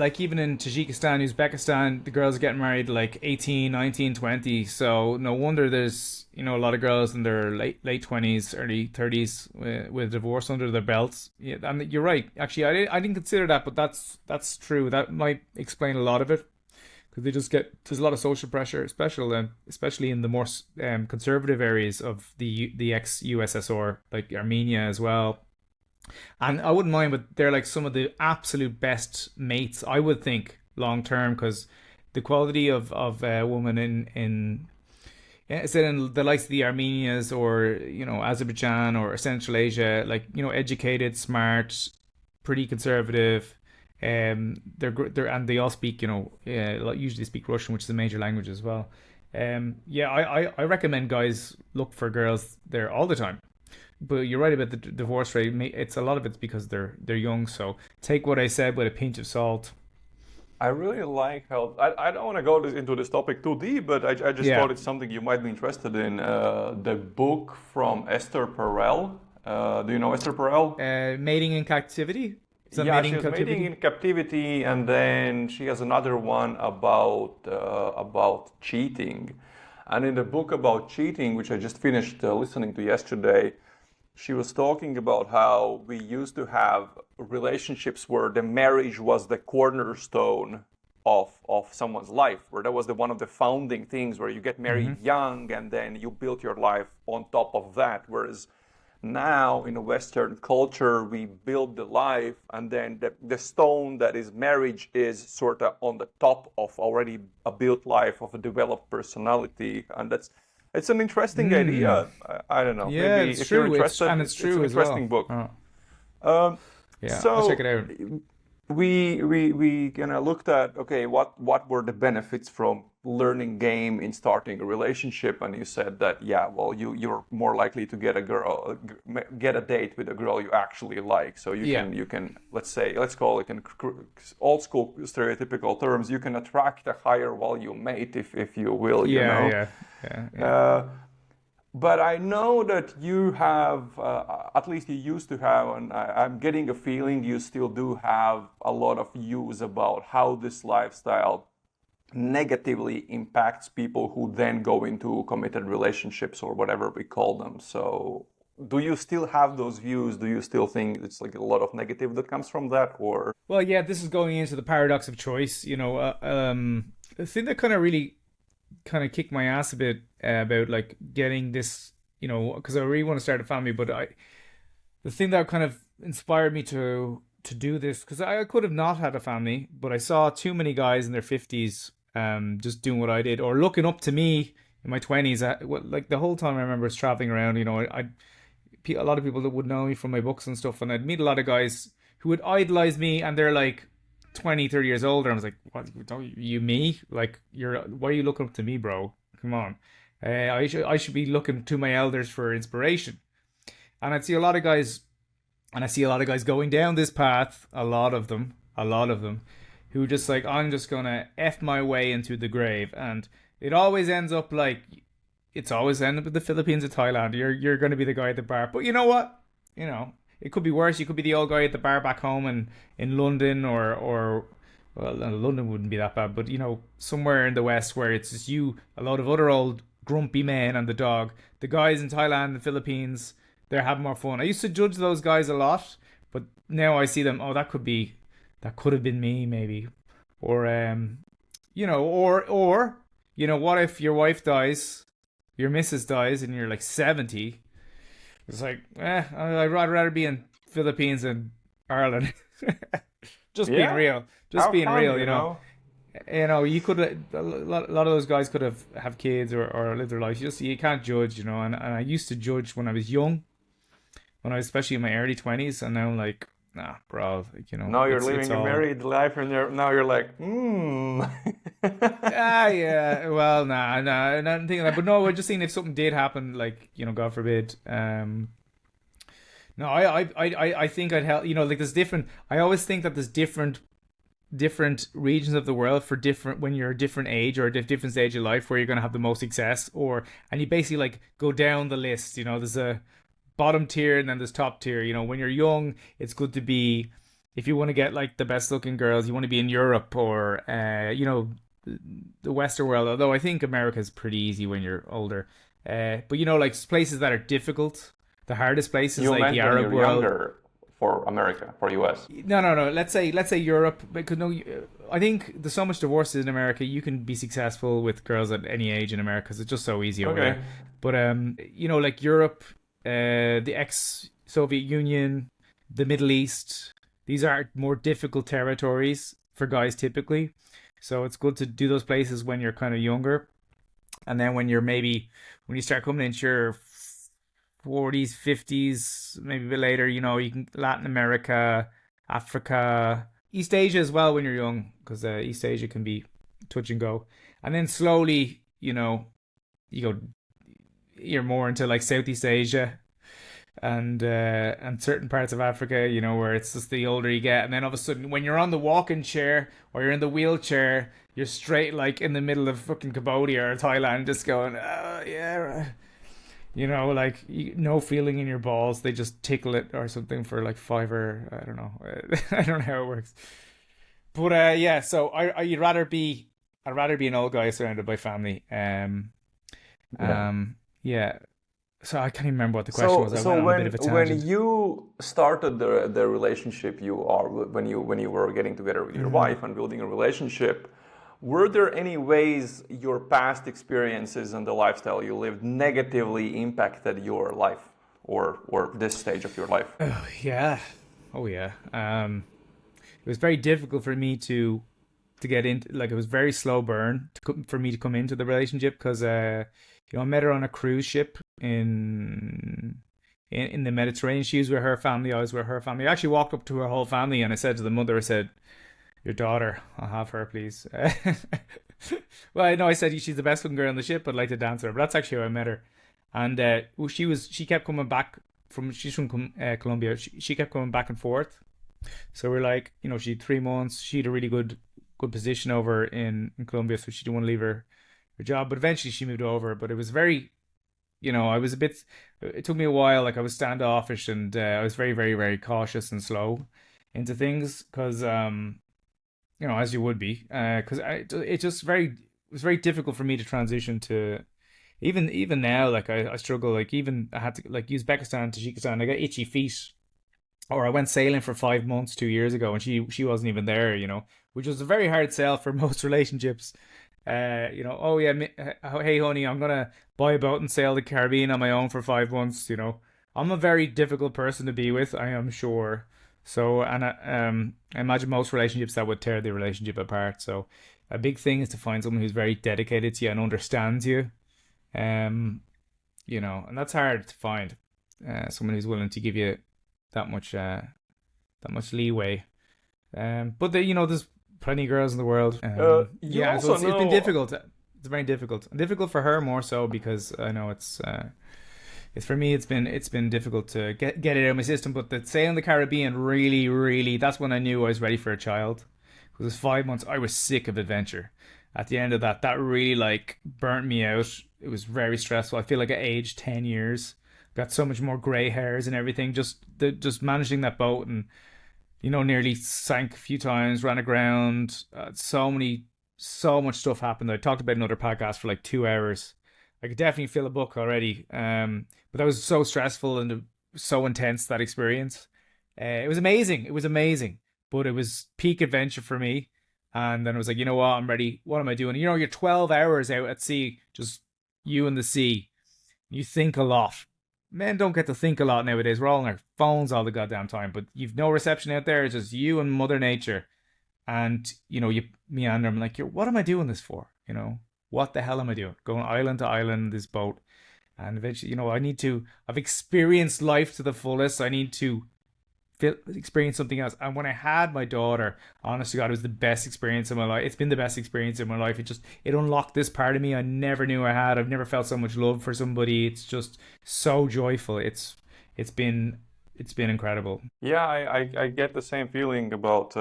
Like even in Tajikistan, Uzbekistan, the girls are getting married like 18, 19, 20. So no wonder there's, a lot of girls in their late 20s, early 30s with divorce under their belts. Yeah, and you're right. Actually, I didn't consider that, but that's true. That might explain a lot of it because there's a lot of social pressure, especially in the more conservative areas of the ex USSR, like Armenia as well. And I wouldn't mind, but they're like some of the absolute best mates, I would think, long term, because the quality of a woman Yeah, so in the likes of the Armenians or Azerbaijan or Central Asia, like educated, smart, pretty conservative. They're and they all speak like usually speak Russian, which is a major language as well. Yeah, I recommend guys look for girls there all the time. But you're right about the divorce rate. It's a lot of it's because they're young. So take what I said with a pinch of salt. I really like how I don't want to go into this topic too deep, but I just Yeah, thought it's something you might be interested in. The book from Esther Perel. Do you know Esther Perel? mating in captivity. Is that Yeah, mating she in was mating captivity? in captivity, and then she has another one about cheating. And in the book about cheating, which I just finished listening to yesterday, she was talking about how we used to have relationships where the marriage was the cornerstone of someone's life, where that was the one of the founding things where you get married Hmm. young and then you build your life on top of that. Whereas now in a Western culture, we build the life and then the stone that is marriage is sort of on the top of already a built life of a developed personality. And it's an interesting Mm. idea. I don't know. Yeah, Maybe it's if you're true. interested, It's it's an true as interesting well. book. Oh, Um, yeah, I'll check it so out. we kind of looked at, okay, what were the benefits from learning game in starting a relationship, and you said that, yeah, well, you're more likely to get a girl, get a date with a girl you actually like. So Yeah, you can, let's call it in old school stereotypical terms, you can attract a higher value mate, if you will, you yeah, know. yeah, yeah, yeah. Uh, but I know that you have, at least you used to have, and I'm getting a feeling you still do have a lot of views about how this lifestyle negatively impacts people who then go into committed relationships or whatever we call them. So, do you still have those views? Do you still think it's like a lot of negative that comes from that, or? Well, yeah, this is going into the paradox of choice. The thing that kind of really kind of kicked my ass a bit about like getting this, because I really want to start a family, but the thing that kind of inspired me to do this because I could have not had a family, but I saw too many guys in their 50s just doing what I did or looking up to me in my 20s. Like the whole time I remember I was traveling around, a lot of people that would know me from my books and stuff, and I'd meet a lot of guys who would idolize me, and they're like 20, 30 years older. I was like, what, don't you me? Like, why are you looking up to me, bro? Come on. I should be looking to my elders for inspiration. And I'd see a lot of guys, and I see a lot of guys going down this path, a lot of them, who just like, I'm just gonna F my way into the grave. And it always ends up like, it's always ended up with the Philippines or Thailand. You're gonna be the guy at the bar. But you know what? It could be worse. You could be the old guy at the bar back home in London or well, London wouldn't be that bad, but somewhere in the West where it's just you, a lot of other old grumpy men and the dog. The guys in Thailand, the Philippines, they're having more fun. I used to judge those guys a lot, but now I see them. Oh, that could have been me, maybe, or what if your wife dies, your missus dies, and you're like 70? It's like, I'd rather be in Philippines and Ireland. Just being Yeah, real, just have being fun, real. you know. You could a lot of those guys could have kids or live their life. You can't judge, and I used to judge when I was young, when I was especially in my early 20s, and now I'm like, nah, bro, like, Now you're it's living a all. married life, and now you're like, hmm. Ah, yeah. Well, nah, nah, not thinking that. But no, we're just saying if something did happen, like, God forbid. No, I think I'd help. Like there's different. I always think that there's different regions of the world for different when you're a different age or a different stage of life where you're gonna have the most success. And you basically like go down the list. There's a bottom tier and then there's top tier. When you're young, it's good to be. If you want to get like the best looking girls, you want to be in Europe or the Western world. Although I think America's pretty easy when you're older. But like places that are difficult, the hardest places You like the meant when Arab you're world. younger for America, for US. No, no, no. Let's say Europe, because no, I think there's so much divorces in America. You can be successful with girls at any age in America because it's just so easy over there. Okay. But like Europe, the ex-Soviet Union, the Middle East, these are more difficult territories for guys typically. So it's good to do those places when you're kind of younger. And then when you start coming into your 40s, 50s, maybe a bit later, you can Latin America, Africa, East Asia as well when you're young, because East Asia can be touch and go. And then slowly, you go, you're more into like Southeast Asia and certain parts of Africa, where it's just the older you get, and then all of a sudden, when you're on the walking chair or you're in the wheelchair, you're straight like in the middle of fucking Cambodia or Thailand, just going, oh yeah, right. Like no feeling in your balls, they just tickle it or something for like five, I don't know, I don't know how it works. But yeah, so I'd rather be an old guy surrounded by family. Yeah. Yeah. So I can't even remember what the question So, was. I so went on a bit when of a when tangent. you started the relationship you are when you were getting together with your Hmm. wife and building a relationship, were there any ways your past experiences and the lifestyle you lived negatively impacted your life or this stage of your life? Oh yeah. Oh yeah. It was very difficult for me to get into, like, it was very slow burn for me to come into the relationship because I met her on a cruise ship in the Mediterranean. She was with her family, I was with her family. I actually walked up to her whole family and I said to the mother, I said, "Your daughter, I'll have her, please." Well, I know I said she's the best looking girl on the ship. I'd like to dance with her, but that's actually how I met her. And well, she kept coming back she's from Colombia. She kept coming back and forth. So we're like, she had 3 months. She had a really good position over in Colombia, so she didn't want to leave her job. But eventually she moved over. But it was very, I was a bit. It took me a while. Like I was standoffish and I was very, very, very cautious and slow into things because as you would be, because it was very difficult for me to transition to. Even now, like I struggle. Like even I had to like Uzbekistan, Tajikistan. I got itchy feet, or I went sailing for 5 months 2 years ago, and she wasn't even there, which was a very hard sell for most relationships. Oh yeah, hey honey, I'm gonna buy a boat and sail the Caribbean on my own for 5 months. I'm a very difficult person to be with, I am sure. So, and I imagine most relationships that would tear the relationship apart. So, a big thing is to find someone who's very dedicated to you and understands you. Um, and that's hard to find. Someone who's willing to give you that much that much leeway. But there's plenty of girls in the world. You Yeah, so also it's been know. difficult. It's very difficult. Difficult for her more so because I know it's for me. It's been difficult to get it out of my system. But the sailing the Caribbean really, really, that's when I knew I was ready for a child. Because it was 5 months. I was sick of adventure. At the end of that really like burnt me out. It was very stressful. I feel like I aged 10 years. Got so much more grey hairs and everything. Just managing that boat and nearly sank a few times, ran aground. So much stuff happened. I talked about another podcast for like 2 hours. I could definitely fill a book already. But that was so stressful and so intense, that experience. It was amazing. It was amazing, but it was peak adventure for me. And then I was like, you know what? I'm ready. What am I doing? You're 12 hours out at sea, just you and the sea. You think a lot. Men don't get to think a lot nowadays. We're all on our phones all the goddamn time, but you've no reception out there. It's just you and Mother Nature. And, you meander. I'm like, what am I doing this for? What the hell am I doing? Going island to island, this boat. And eventually, I've experienced life to the fullest. I need to experience something else. And when I had my daughter, honest to God, it was the best experience of my life. It's been the best experience of my life. It unlocked this part of me I never knew I had. I've never felt so much love for somebody. It's just so joyful. It's been it's been incredible. Yeah, I get the same feeling about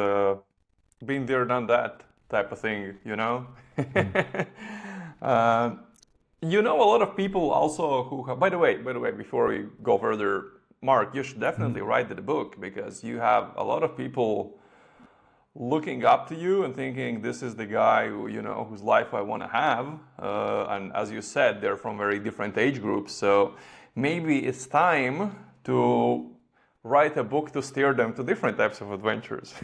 been there, done that type of thing, you know? Mm. uh, you know, a lot of people also who have, by the way, before we go further, Mark, you should definitely Mm. write the book because you have a lot of people looking up to you and thinking this is the guy who, whose life I want to have. And as you said, they're from very different age groups. So maybe it's time to write a book to steer them to different types of adventures.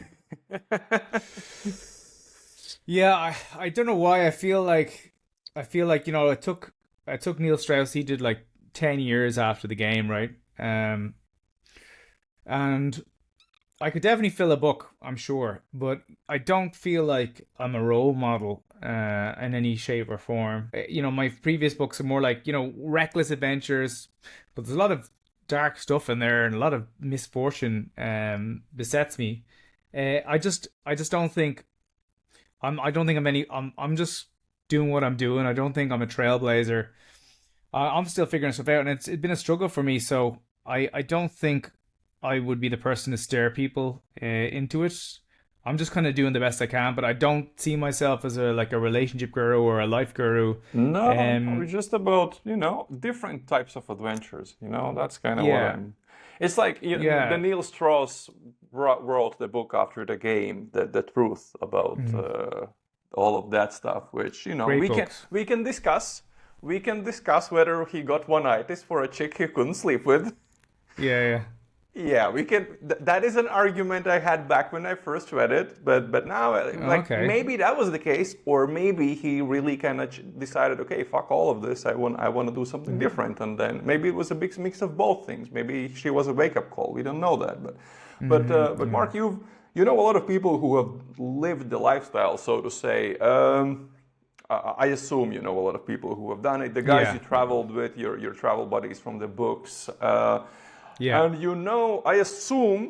Yeah, I don't know why. I feel like it took Neil Strauss. He did like 10 years after the game, right? And I could definitely fill a book, I'm sure, but I don't feel like I'm a role model. in any shape or form. My previous books are more like, reckless adventures, but there's a lot of dark stuff in there and a lot of misfortune besets me. I just don't think I don't think I'm any. I'm just doing what I'm doing. I don't think I'm a trailblazer. I'm still figuring stuff out, and it's been a struggle for me. So I don't think I would be the person to steer people into it. I'm just kind of doing the best I can, but I don't see myself as a relationship guru or a life guru. No, Um, it's just about, different types of adventures. That's kind of what yeah, I'm. It's like the yeah, Neil Strauss wrote the book after the game, the truth about all of that stuff, which great we can books. we can discuss. We can discuss whether he got one-itis for a chick he couldn't sleep with. Yeah, Yeah, we can. That is an argument I had back when I first read it, but now, yeah. like, Okay. maybe that was the case, or maybe he really kind of decided, okay, fuck all of this. I want to do something different, and then maybe it was a big mix of both things. Maybe she was a wake-up call. We don't know that, but Yeah. Mark, you know a lot of people who have lived the lifestyle, so to say. I assume you know a lot of people who have done it. The guys Yeah. you traveled with, your travel buddies from the books. Yeah. And I assume,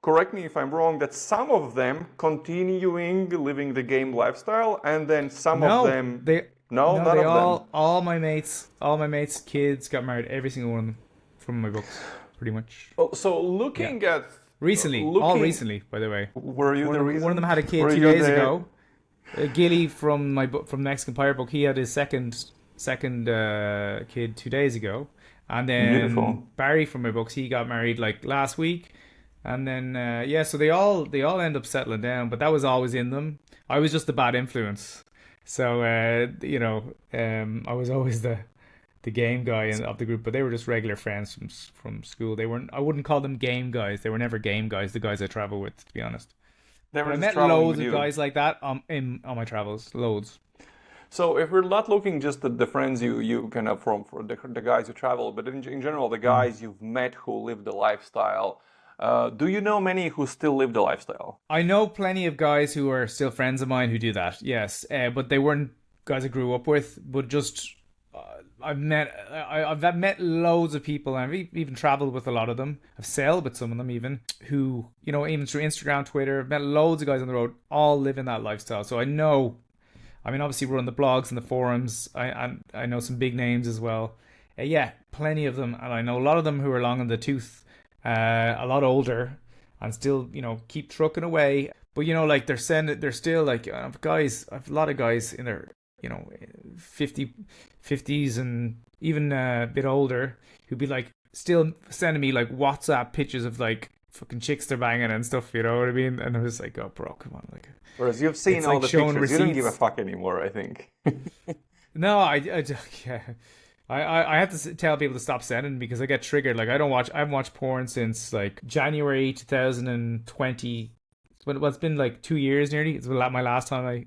correct me if I'm wrong, that some of them continuing living the game lifestyle, and then some of No, them, they no, no, none they of them. all my mates' kids got married. Every single one of them from my books, pretty much. Oh, so Yeah. All looking, recently, by the way. were you One the of them, one of reason? them had a kid Were two you days the ago. Gilly from my book from Mexican Pirate book, he had his second kid 2 days ago, and then beautiful? Barry from my books, he got married like last week, and then yeah, so they all end up settling down, but that was always in them. I was just the bad influence, so I was always the game guy of the group, but they were just regular friends from school. They weren't. I wouldn't call them game guys. They were never game guys. The guys I travel with, to be honest. They But were I just met traveling loads with of you. guys like that on my travels. Loads. So if we're not looking just at the friends you kind of from for the guys you travel, but in general the Mm. guys you've met who live the lifestyle, do you know many who still live the lifestyle? I know plenty of guys who are still friends of mine who do that. Yes, but they weren't guys I grew up with. But just I've met loads of people, and I've even traveled with a lot of them. I've sailed with some of them even who even through Instagram, Twitter. I've met loads of guys on the road, all living that lifestyle. So I know. I mean, obviously we're on the blogs and the forums. I know some big names as well. Yeah, plenty of them, and I know a lot of them who are long in the tooth, a lot older, and still keep trucking away. But like they're still like guys. I've a lot of guys in their 50s and even a bit older who'd be like still sending me like WhatsApp pictures of like fucking chicks they're banging and stuff. You know what I mean? And I was like, oh, bro, come on, like. Whereas you've seen It's all like the showing pictures, you don't give a receipts. fuck anymore, I think. No, yeah. I have to tell people to stop sending because I get triggered. Like I haven't watched porn since like January 2020. Well, it's been like 2 years nearly. It's my last time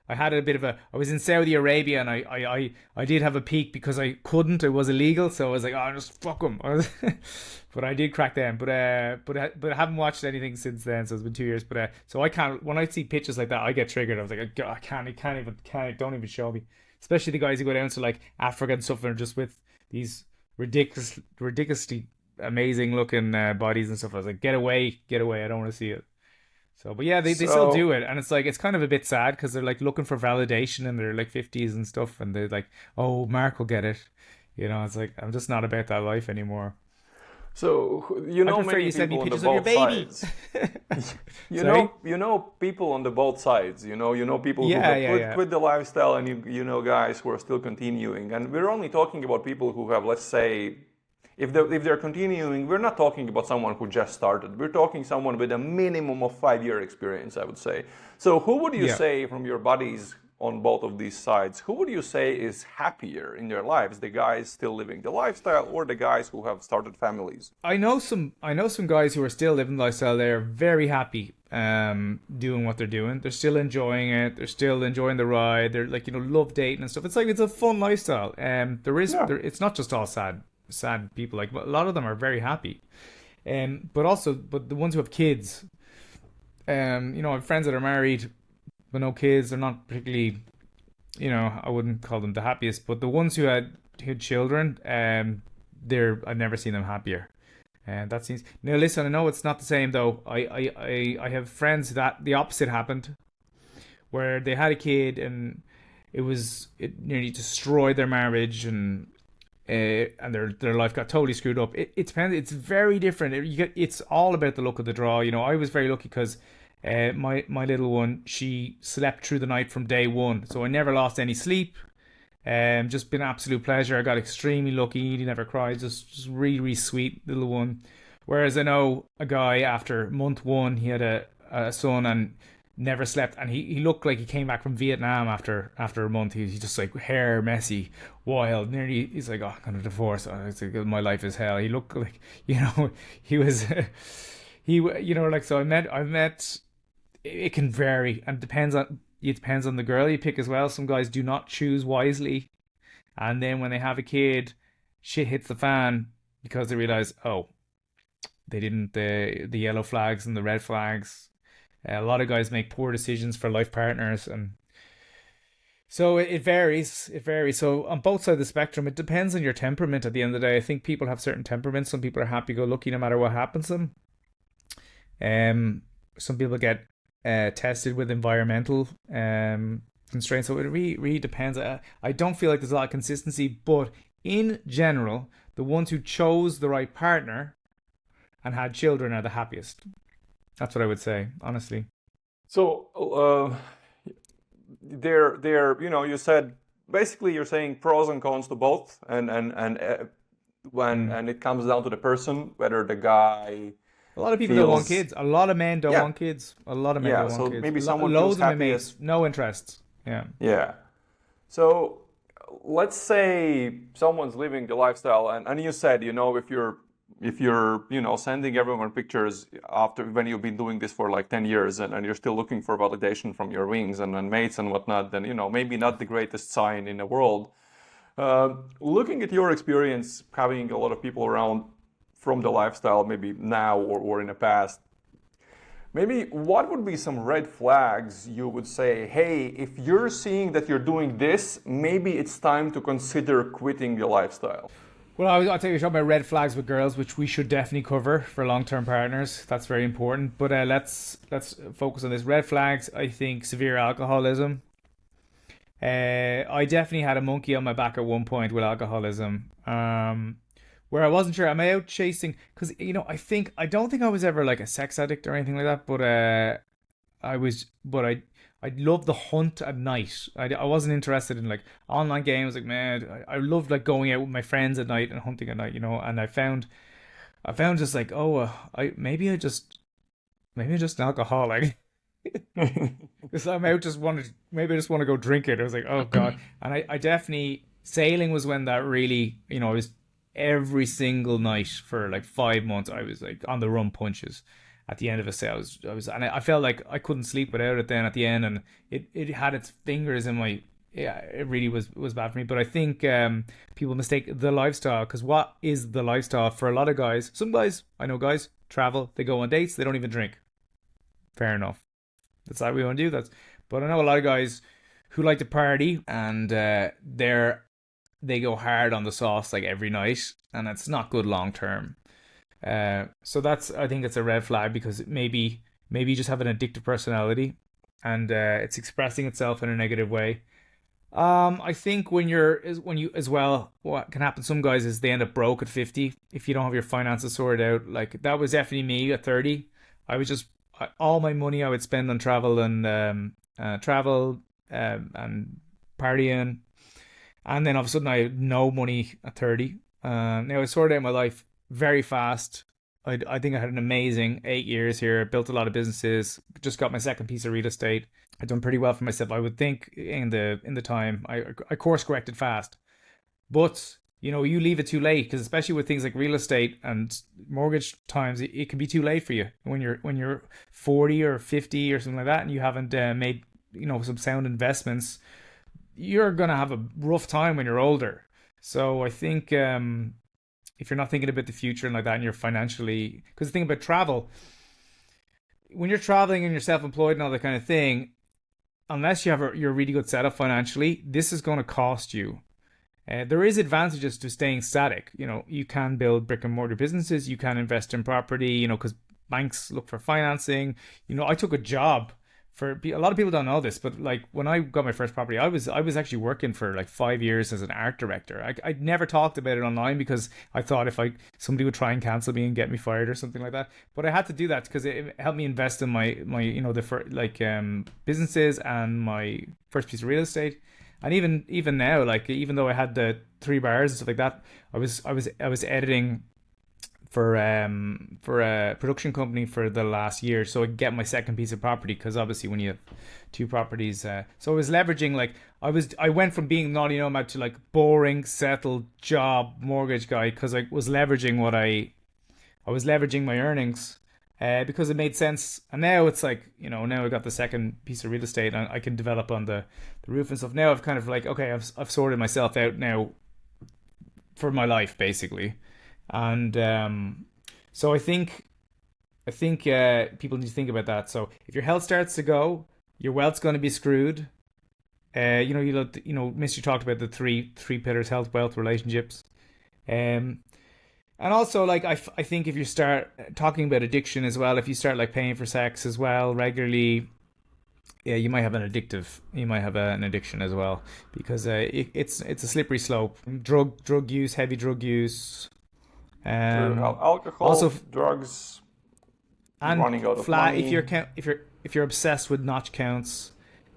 I had a bit of I was in Saudi Arabia and I did have a peek because I couldn't. It was illegal, so I was like, oh, just fuck them. But I did crack them. But I haven't watched anything since then. So it's been 2 years. But so I can't. When I see pictures like that, I get triggered. I was like, I can't. Don't even show me. Especially the guys who go down to like Africa and stuff and are just with these ridiculously amazing looking bodies and stuff. I was like, get away. I don't want to see it. So, but yeah, they still do So, it, and it's kind of a bit sad because they're like looking for validation in their like 50s and stuff, and they're like, oh, Mark will get it. It's like I'm just not about that life anymore. so I prefer many you send me people on the pictures of your both baby. sides. Sorry? You know people on the both sides. You know people who Yeah, have yeah, yeah. quit the lifestyle, and you know guys who are still continuing. And we're only talking about people who have, let's say, if they're continuing, we're not talking about someone who just started. We're talking someone with a minimum of 5 year experience, I would say. So who would you Yeah. say from your buddies on both of these sides, who would you say is happier in their lives? The guys still living the lifestyle or the guys who have started families? I know some guys who are still living the lifestyle. They're very happy doing what they're doing. They're still enjoying it. They're still enjoying the ride. They're like, love dating and stuff. It's like it's a fun lifestyle. Yeah. It's not just all sad people. Like a lot of them are very happy. But the ones who have kids, I have friends that are married but no kids. They're not particularly I wouldn't call them the happiest, but the ones who had children, I've never seen them happier. And that seems now. Listen, I know it's not the same though. I have friends that the opposite happened, where they had a kid and it nearly destroyed their marriage and their life got totally screwed up. It depends. It's very different. It's all about the luck of the draw. I was very lucky because my little one, she slept through the night from day one, so I never lost any sleep. Just been absolute pleasure. I got extremely lucky. He never cried. Just really, really sweet little one. Whereas I know a guy after month one, he had a son and never slept, and he looked like he came back from Vietnam after a month. He's just like hair messy, wild. Nearly, he's like, oh, I'm gonna divorce. Oh, it's like, my life is hell. He looked like he was like so. I met. It can vary and it depends on the girl you pick as well. Some guys do not choose wisely, and then when they have a kid, shit hits the fan because they realize, oh, they didn't the yellow flags and the red flags. A lot of guys make poor decisions for life partners, and so it varies. It varies. So on both sides of the spectrum, it depends on your temperament. At the end of the day, I think people have certain temperaments. Some people are happy-go-lucky no matter what happens to them. Some people get tested with environmental constraints. So it really, really depends. I don't feel like there's a lot of consistency, but in general, the ones who chose the right partner and had children are the happiest. That's what I would say, honestly. So you said basically you're saying pros and cons to both, and when Mm. and it comes down to the person whether the guy A lot of people don't want feels kids. A lot of men don't yeah want kids. A lot of men yeah. don't want So kids. maybe someone feels Loads of my mates, happiest. no interest. Yeah. Yeah. So let's say someone's living the lifestyle, and you said, if you're sending everyone pictures after when you've been doing this for like 10 years, and you're still looking for validation from your wings and mates and whatnot, then maybe not the greatest sign in the world. Looking at your experience having a lot of people around from the lifestyle, maybe now or in the past, maybe what would be some red flags you would say, hey, if you're seeing that you're doing this, maybe it's time to consider quitting the lifestyle? Well, I'll tell you, you're talking about red flags with girls, which we should definitely cover for long-term partners. That's very important. But let's focus on this. Red flags. I think severe alcoholism. I definitely had a monkey on my back at one point with alcoholism. Where I wasn't sure, am I out chasing? Because I don't think I was ever like a sex addict or anything like that. But I loved the hunt at night. I wasn't interested in like online games. Like, man, I loved like going out with my friends at night and hunting at night. And I found just like, oh, I maybe I'm just an alcoholic. Because I'm out just wanted maybe I just want to go drink it. I was like, oh god. And I definitely sailing was when that really, I was every single night for like 5 months. I was like on the rum punches. At the end of a sail, and I felt like I couldn't sleep without it. Then at the end, and it had its fingers in my, yeah, it really was bad for me. But I think people mistake the lifestyle, because what is the lifestyle for a lot of guys? Some guys, I know guys travel, they go on dates, they don't even drink. Fair enough. That's how we want to do that. But I know a lot of guys who like to party, and they go hard on the sauce like every night, and it's not good long term. So I think it's a red flag, because maybe you just have an addictive personality, and it's expressing itself in a negative way. I think when you as well, what can happen? Some guys is they end up broke at 50 if you don't have your finances sorted out. Like that was definitely me at 30. I was just all my money I would spend on travel and partying, and then all of a sudden I had no money at 30. Now I sorted out my life very fast. I think I had an amazing 8 years here. Built a lot of businesses. Just got my second piece of real estate. I've done pretty well for myself. I would think in the time I course corrected fast, but you leave it too late, because especially with things like real estate and mortgage times, it can be too late for you when you're 40 or 50 or something like that, and you haven't made some sound investments. You're gonna have a rough time when you're older. So I think if you're not thinking about the future and like that, and you're financially, because the thing about travel, when you're traveling and you're self-employed and all that kind of thing, unless you have you're really good setup financially, this is going to cost you. There is advantages to staying static. You know, you can build brick and mortar businesses. You can invest in property. You know, because banks look for financing. You know, I took a job for a lot of people don't know this, but like when I got my first property, I was actually working for like 5 years as an art director. I never talked about it online because I thought if I somebody would try and cancel me and get me fired or something like that. But I had to do that because it helped me invest in my you know businesses and my first piece of real estate. And even now, like even though I had the 3 bars and stuff like that, I was editing for a production company for the last year, so I could get my second piece of property. Because obviously, when you have two properties, so I was leveraging. Like I went from being Naughty Nomad to like boring, settled job mortgage guy because I was leveraging I was leveraging my earnings. Because it made sense, and now it's like now I got the second piece of real estate, and I can develop on the roof and stuff. Now I've kind of like okay, I've sorted myself out now for my life basically. And so I think people need to think about that. So if your health starts to go, your wealth's going to be screwed. Mister talked about the three pillars: health, wealth, relationships. Um, and also like I think if you start talking about addiction as well, if you start like paying for sex as well regularly, yeah, you might have an addiction as well because it's a slippery slope. Drug use, heavy drug use. Alcohol, Also, drugs, and running out of flat if money. you're obsessed with notch counts,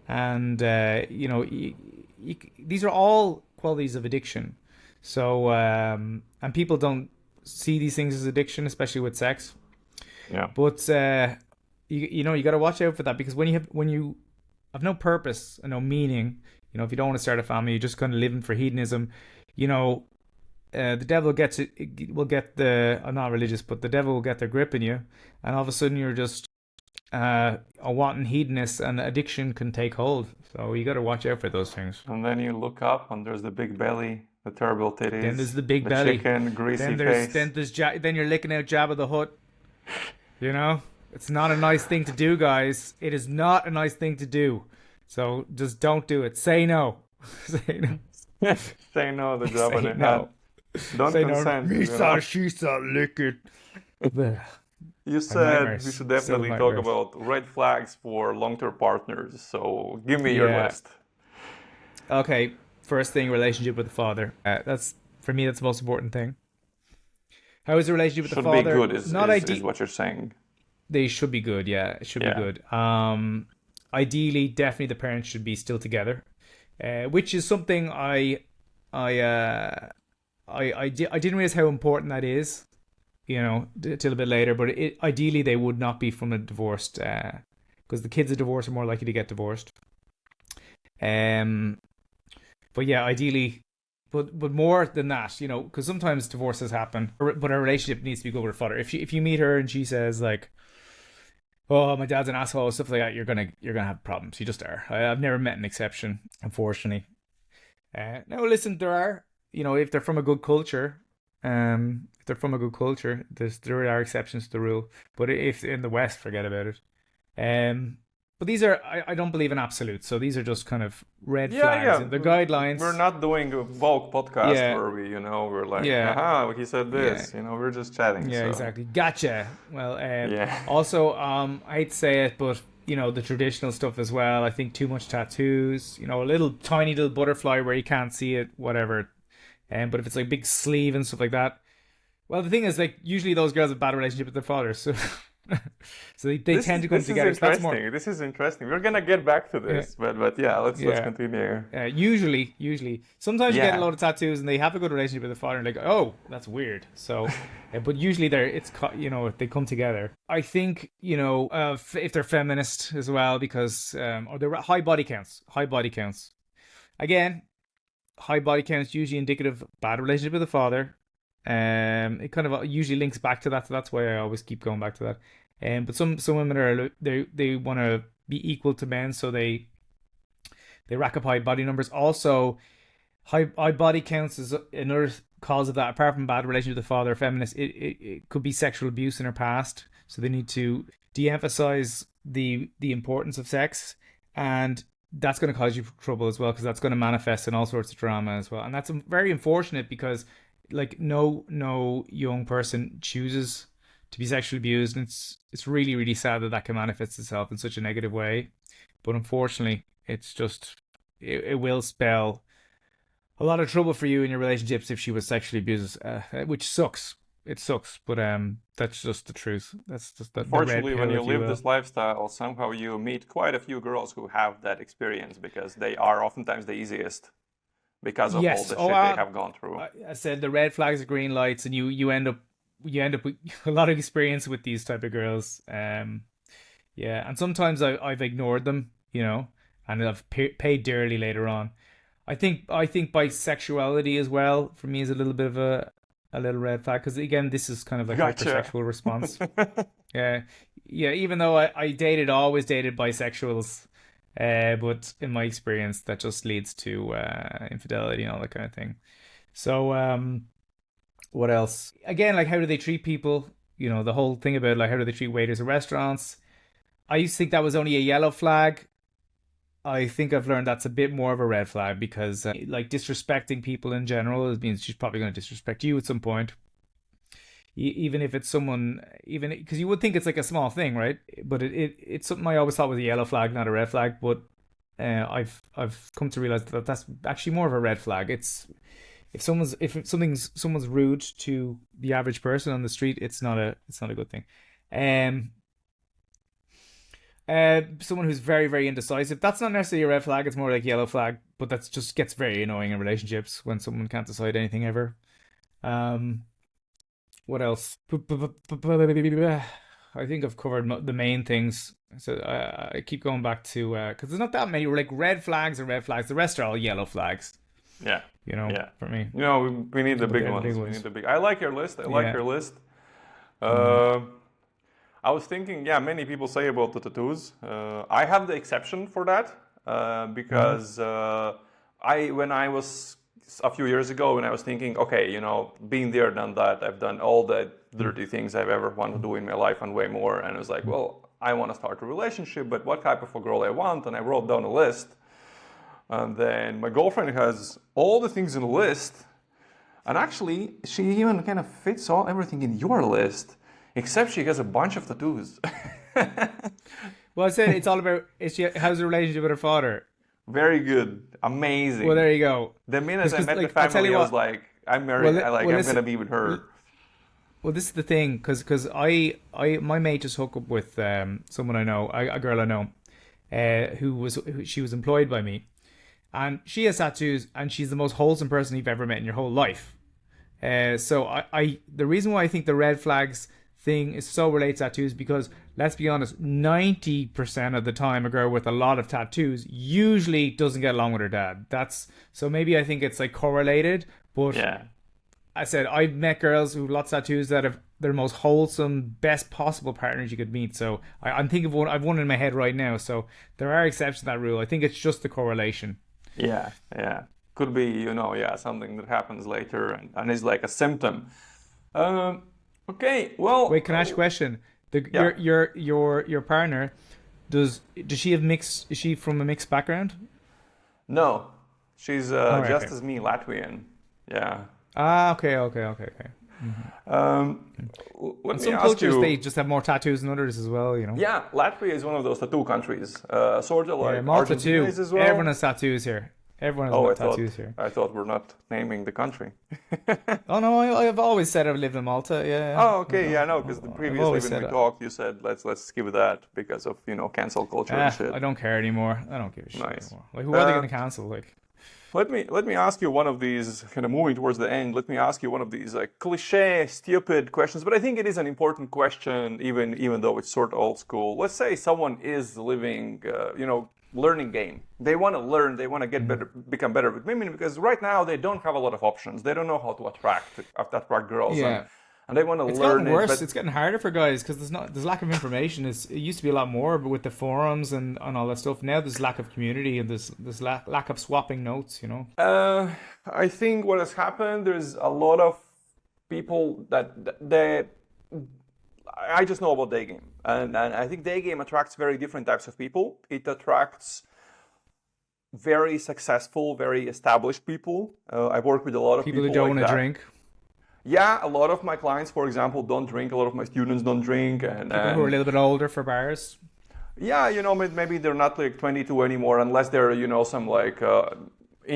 and these are all qualities of addiction. So and people don't see these things as addiction, especially with sex. Yeah. But you got to watch out for that because when you have no purpose and no meaning, if you don't want to start a family, you're just kind of living for hedonism. You know, the devil gets it will get the I'm not religious, but the devil will get their grip in you, and all of a sudden you're just a wanton hedonist, and addiction can take hold. So you got to watch out for those things. And then you look up and there's the big belly, the terrible Then there's titties, the big the belly. chicken, greasy Then there's face. then you're licking out Jabba the Hutt. You know, it's not a nice thing to do, guys. It is not a nice thing to do. So just don't do it. Say no. Say no. Say no, the job of Say the no. hat. Don't Say no. consent. Me saw, she saw, lick it. You Have said we nightmares. should Still definitely talk nightmares. about red flags for long-term partners. So give me your Yeah. list. Okay. First thing, relationship with the father. That's for me. That's the most important thing. How is the relationship with the Should be father? good Not is ideal. what you're saying. They should be good. Yeah, it should be Yeah. good. Ideally, definitely the parents should be still together, which is something I I didn't realize how important that is. Till a bit later, but ideally they would not be from a divorced, because the kids of divorce are more likely to get divorced. Um, but yeah, ideally, but more than that, because sometimes divorces happen, but a relationship needs to be good with her father. If you meet her and she says like, "Oh, my dad's an asshole," stuff like that, you're gonna have problems. You just are. I've never met an exception, unfortunately. No, listen, there are, if they're from a good culture, if they're from a good culture, there are exceptions to the rule. But if in the West, forget about it. Um, but these are, I don't believe in absolutes, so these are just kind of red Yeah, flags yeah. and the We're guidelines. not doing a bulk podcast Yeah, where we're like, yeah, aha, he said yeah, this. We're just chatting. yeah, So exactly. Gotcha. Well, yeah. also, I hate to say it, but the traditional stuff as well. I think too much tattoos. A little tiny little butterfly where you can't see it, whatever. But if it's like big sleeve and stuff like that, well, the thing is, like, usually those girls have bad relationship with their fathers, so so they This tend is to come this is together. So that's more, interesting. This is interesting. We're gonna get back to yeah, this, but yeah, let's yeah. continue. Usually, sometimes you get a Yeah. lot of tattoos and they have a good relationship with the father, and like, oh, that's weird. So, but usually they come together. I think if they're feminist as well, because or they're high body counts, Again, high body counts usually indicative of bad relationship with the father. It kind of usually links back to that, so that's why I always keep going back to that. But some women they want to be equal to men, so they rack up high body numbers. Also, high body counts is another cause of that. Apart from bad relationship with the father, feminist, it could be sexual abuse in her past, so they need to de-emphasize the importance of sex and that's going to cause you trouble as well because that's going to manifest in all sorts of drama as well. And that's very unfortunate because like no young person chooses to be sexually abused, and it's really really sad that that can manifest itself in such a negative way. But unfortunately, it's just it will spell a lot of trouble for you in your relationships if she was sexually abused, which sucks. It sucks, but that's just the truth. That's just the red Fortunately, when pill, you if you live will. this lifestyle, somehow you meet quite a few girls who have that experience because they are oftentimes the easiest because of all Yes. the Oh, shit they have gone through. I said the red flags are green lights, and you end up with a lot of experience with these type of girls. Yeah, and sometimes I've ignored them, and I've paid dearly later on. I think bisexuality as well for me is a little bit of a little red flag because again this is kind of like Gotcha. hypersexual response. Yeah, yeah. Even though I always dated bisexuals, but in my experience that just leads to infidelity and all that kind of thing. So what else? Again, like how do they treat people? The whole thing about like how do they treat waiters at restaurants. I used to think that was only a yellow flag. I think I've learned that's a bit more of a red flag because, like, disrespecting people in general it means she's probably going to disrespect you at some point. Even if it's someone, even because you would think it's like a small thing, right? But it's something I always thought was a yellow flag, not a red flag. But I've come to realize that that's actually more of a red flag. It's if someone's rude to the average person on the street, it's not a good thing. Um, Someone who's very, very indecisive. That's not necessarily a red flag. It's more like yellow flag. But that just gets very annoying in relationships when someone can't decide anything ever. Um, what else? I think I've covered the main things. So I keep going back to because there's not that many. We're like red flags and red flags. The rest are all yellow flags. Yeah, yeah. For me. We need the But big they're the big ones. We need ones. the big. I like your list. I like Yeah. your list. Mm. Uh, I was thinking, yeah, many people say about the tattoos. I have the exception for that Mm. because when I was a few years ago, when I was thinking, okay, been there, done that, I've done all the Mm. dirty things I've ever wanted to Mm. do in my life and way more. And I was like, Mm. well, I want to start a relationship, but what type of a girl I want? And I wrote down a list. And then my girlfriend has all the things in the list. And actually, she even kind of fits everything in your list, except she has a bunch of tattoos. Well, I said it's all about how's the relationship with her father. Very good, Well, amazing. there you go. The minute I Because met the like I tell family, you I was what. like, I'm Well, married. well, I'm listen. gonna be with her. Well, this is the thing, because my mate just hooked up with someone I know, a girl I know, she was employed by me, and she has tattoos, and she's the most wholesome person you've ever met in your whole life. So the reason why I think the red flags thing is so related to tattoos because let's be honest, 90% of the time a girl with a lot of tattoos usually doesn't get along with her dad. That's so maybe I think it's like correlated, but Yeah, I said I've met girls who have lots of tattoos that have their most wholesome, best possible partners you could meet. So I'm thinking of one. I've one in my head right now. So there are exceptions to that rule. I think it's just the correlation. yeah, yeah. Could be, yeah, something that happens later and is like a symptom. Um, okay, Wait, can I ask well, you a question? yeah. Your partner does she have mixed? Is she from a mixed background? No, she's All right, just okay. as me, Latvian. Yeah. Ah, okay. Um, Let And me some ask cultures they you. just have more tattoos than others as well. Yeah, Latvia is one of those tattoo countries, sort of Yeah, like Malta Argentina too. is as Everyone well. has tattoos here. Everyone Oh, has tattoos here. I thought we're not naming the country. Oh no, I've always said I've lived in Malta. Yeah, Oh, yeah. okay, yeah, no, because I've previously always when said we talked, you said let's skip that because of cancel culture and shit. I don't care anymore. I don't give a shit Nice. anymore. Like, who are they Uh, going to cancel? Like, let me ask you one of these, kind of moving towards the end. Let me ask you one of these like cliche, stupid questions, but I think it is an important question, even though it's sort of old school. Let's say someone is living, learning game. They want to learn. They want to get mm, better, become better with women because right now they don't have a lot of options. They don't know how to attract girls, and yeah, and they want to it's gotten learn it. worse. But It's getting harder for guys because there's lack of information. It used to be a lot more, but with the forums and all that stuff, now there's lack of community and there's lack of swapping notes. I think what has happened, there's a lot of people that I just know about day game, and I think day game attracts very different types of people. It attracts very successful, very established people. I work with a lot of People who people don't like want to that. drink, Yeah, a lot of my clients, for example, don't drink. A lot of my students don't drink, people who are a little bit older for bars. yeah, maybe they're not like 22 anymore, unless they're some like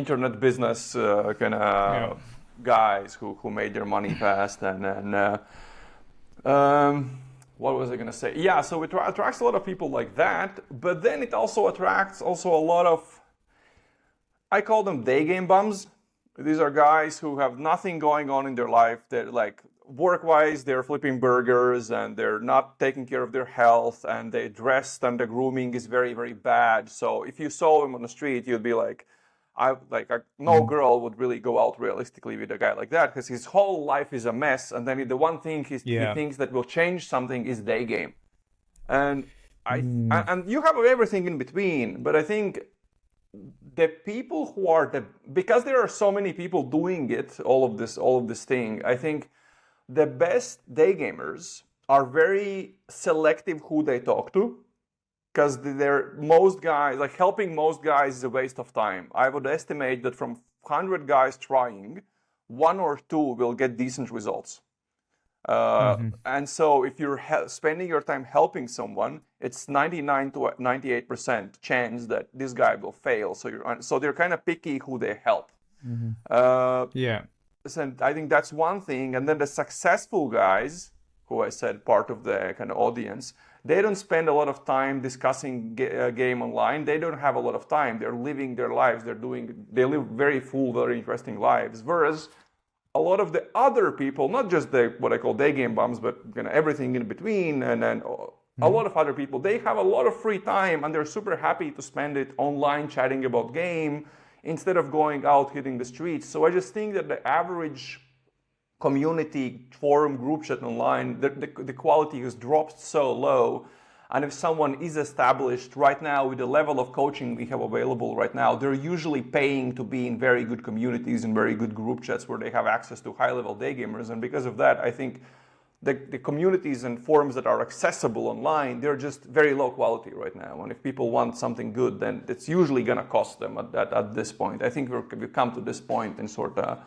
internet business kind Yeah. of guys who made their money fast um, what was I gonna say? Yeah, so it attracts a lot of people like that, but then it also attracts also a lot of, I call them day game bums. These are guys who have nothing going on in their life. They're like work-wise, they're flipping burgers and they're not taking care of their health, and they dressed and the grooming is very, very bad. So if you saw him on the street, you'd be like, no Mhm. girl would really go out realistically with a guy like that, because his whole life is a mess, and then the one thing he Yeah. thinks that will change something is day game. And Mm. and you have everything in between, but I think the people who are because there are so many people doing it, all of this thing, I think the best day gamers are very selective who they talk to, because they're most guys, like helping most guys is a waste of time. I would estimate that from 100 guys trying, one or two will get decent results. Hmm. And so if you're spending your time helping someone, it's 99 to 98% chance that this guy will fail. So they're kind of picky who they help. Hmm. Uh, Yeah. so I think that's one thing. And then the successful guys, who I said part of the kind of audience, they don't spend a lot of time discussing game online. They don't have a lot of time. They're living their lives. They live very full, very interesting lives. Whereas a lot of the other people, not just the what I call day game bums, but everything in between, and then a Mhm. lot of other people, they have a lot of free time and they're super happy to spend it online chatting about game instead of going out hitting the streets. So I just think that the average community forum group chat online, the quality has dropped so low. And if someone is established right now with the level of coaching we have available right now, they're usually paying to be in very good communities and very good group chats where they have access to high level day gamers. And because of that, I think the communities and forums that are accessible online, they're just very low quality right now. And if people want something good, then it's usually going to cost them at this point. I think we've come to this point in sort of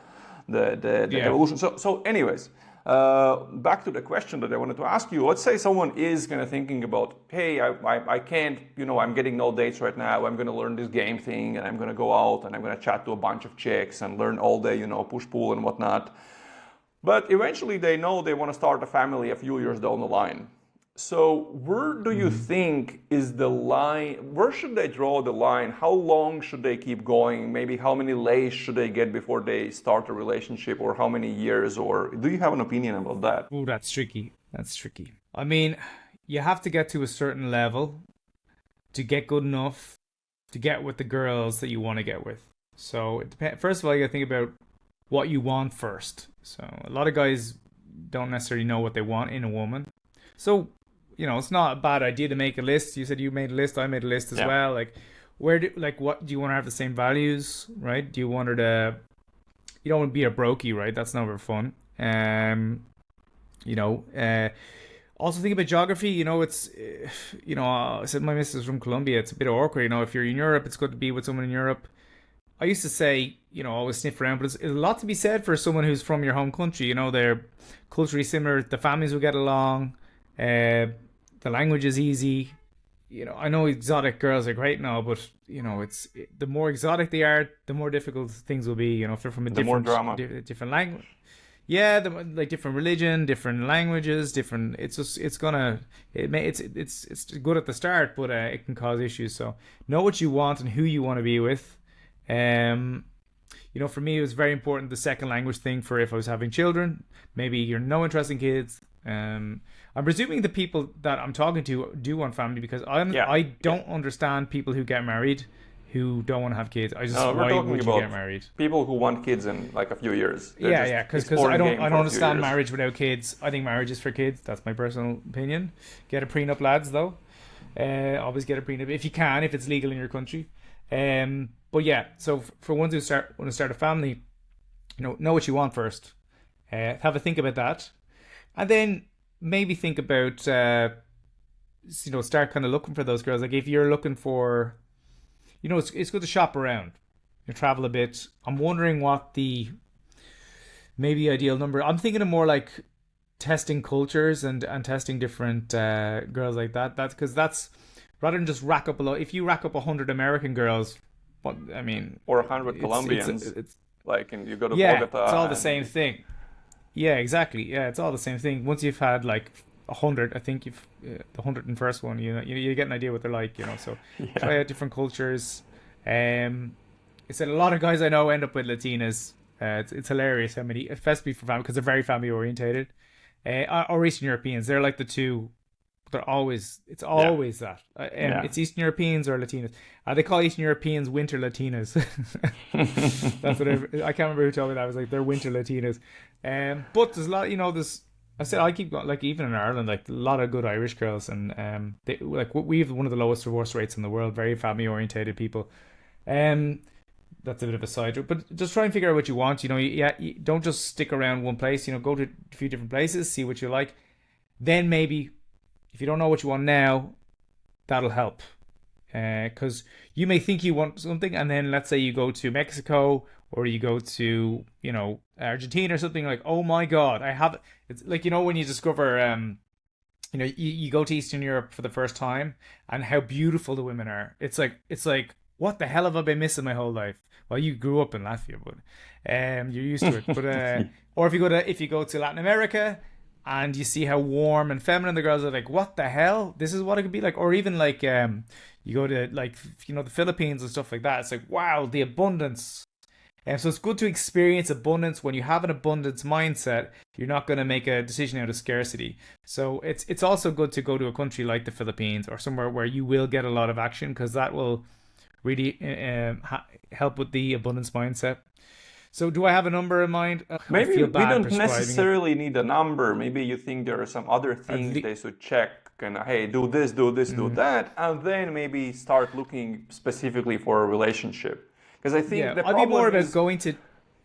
the Yeah. evolution. So anyways, back to the question that I wanted to ask you. Let's say someone is kind of thinking about, hey, I can't, I'm getting no dates right now. I'm going to learn this game thing, and I'm going to go out and I'm going to chat to a bunch of chicks and learn all day, push pull and whatnot. But eventually they know they want to start a family a few years down the line. So where do you Mhm. think is the line? Where should they draw the line? How long should they keep going? Maybe how many lays should they get before they start a relationship, or how many years? Or do you have an opinion about that? Ooh, that's tricky. That's tricky. I mean, you have to get to a certain level to get good enough to get with the girls that you want to get with. So it depends. First of all, you got to think about what you want first. So a lot of guys don't necessarily know what they want in a woman. So it's not a bad idea to make a list. You said you made a list. I made a list as Yeah. well. What do you want to have the same values, right? Do you want her to? You don't want to be a brokey, right? That's never fun. You know, uh, Also think about geography. I said my missus is from Colombia. It's a bit awkward. If you're in Europe, it's good to be with someone in Europe. I used to say, always sniff around, but it's a lot to be said for someone who's from your home country. They're culturally similar. The families will get along. The language is easy. I know exotic girls are great now, but the more exotic they are, the more difficult things will be. If they're from a The more drama. different language, yeah, like different religion, different languages, different. It's just it's good at the start, but it can cause issues. So know what you want and who you want to be with. Um, for me, it was very important the second language thing for if I was having children. Maybe you're no interest in kids. I'm presuming the people that I'm talking to do want family because Yeah. I Yeah. don't understand people who get married who don't want to have kids. No, we're Why talking would you about get married? people who want kids in like a few years. They're just Yeah, because exploring game I for don't a few understand years. marriage without kids. I think marriage is for kids. That's my personal opinion. Get a prenup, lads. Though, always get a prenup if you can, if it's legal in your country. But yeah, so for ones who want to start a family, know what you want first. Have a think about that, and then maybe think about start kind of looking for those girls. Like if you're looking for it's good to shop around, travel a bit. I'm wondering what the maybe ideal number. I'm thinking of more like testing cultures and testing different girls like that. That's because that's rather than just rack up a lot. If you rack up 100 American girls, what I mean, Or 100 it's Colombians, like, and you go to yeah, it's all Bogota the same and thing. Yeah, exactly. Yeah, it's all the same thing. Once you've had like 100, I think you've the 101st one. You get an idea what they're like. So yeah. try out different cultures. It's a lot of guys I know end up with Latinas. It's hilarious how many, especially for family, because they're very family orientated. Or Eastern Europeans, they're like the two. They're always, it's Yeah. always that. Yeah. It's Eastern Europeans or Latinas. They call Eastern Europeans winter Latinas. That's what I can't remember who told me that. I was like, they're winter Latinas. But there's a lot, there's. I said I keep going, like even in Ireland, like a lot of good Irish girls, and we have one of the lowest divorce rates in the world. Very family orientated people. Um, that's a bit of a side joke, but just try and figure out what you want. You don't just stick around one place. Go to a few different places, see what you like. Then if you don't know what you want now, that'll help. Because you may think you want something, and then let's say you go to Mexico or you go to Argentina or something, like, oh my god, I have. It's like when you discover you go to Eastern Europe for the first time and how beautiful the women are. It's like what the hell have I been missing my whole life? Well, you grew up in Latvia, but you're used to it. But or if you go to Latin America and you see how warm and feminine the girls are, like, what the hell? This is what it could be like. Or even like you go to like the Philippines and stuff like that. It's like, wow, the abundance. And so it's good to experience abundance. When you have an abundance mindset, you're not going to make a decision out of scarcity. So it's also good to go to a country like the Philippines or somewhere where you will get a lot of action, because that will really help with the abundance mindset. So do I have a number in mind? I Maybe feel we bad don't prescribing it. necessarily need a number. Maybe you think there are some other things they should check, and hey, do this, do this, do that, and then maybe start looking specifically for a relationship. Because I think Yeah, the I'd be more problem about is, going to.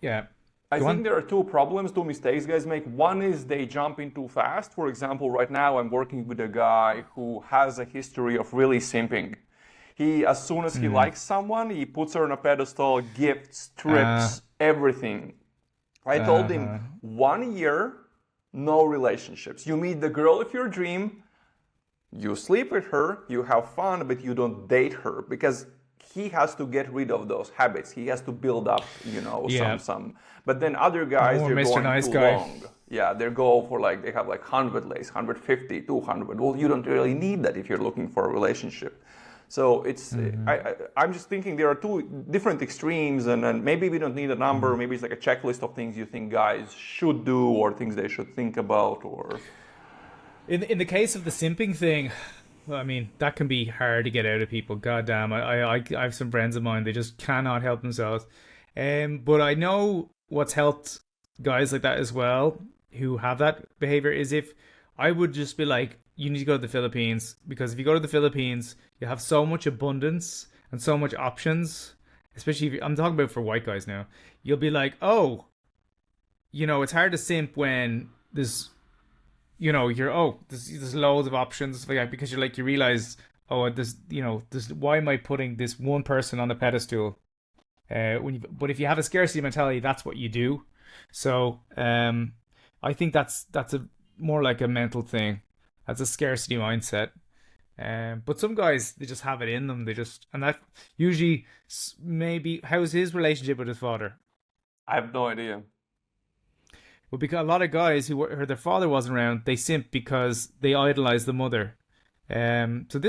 Yeah, I go think on. there are two mistakes guys make. One is they jump in too fast. For example, right now I'm working with a guy who has a history of really simping. He, as soon as he likes someone, he puts her on a pedestal, gifts, Uh, trips, everything. I told him uh, 1 year, no relationships. You meet the girl of your dream, you sleep with her, you have fun, but you don't date her, because he has to get rid of those habits. He has to build up, yeah, some. But then other guys, more they're Mr. going Nice too Guy. long. Yeah, they go for they have 100 lays, 150, 200. Well, you don't really need that if you're looking for a relationship. So I'm just thinking there are two different extremes, and maybe we don't need a number. Maybe it's like a checklist of things you think guys should do or things they should think about. Or In the case of the simping thing, well, I mean, that can be hard to get out of people. God damn, I have some friends of mine, they just cannot help themselves. But I know what's helped guys like that as well, who have that behavior, is if I would just be like, you need to go to the Philippines, because if you go to the Philippines, you have so much abundance and so much options. Especially if I'm talking about for white guys now, you'll be like, oh, it's hard to simp when there's there's loads of options like that, because you realize, oh, this why am I putting this one person on the pedestal? But if you have a scarcity mentality, that's what you do. So I think that's a more like a mental thing. That's a scarcity mindset. But some guys, they just have it in them. And that usually maybe, how's his relationship with his father? I have no idea. Well, because a lot of guys who their father wasn't around, they simp because they idolize the mother. So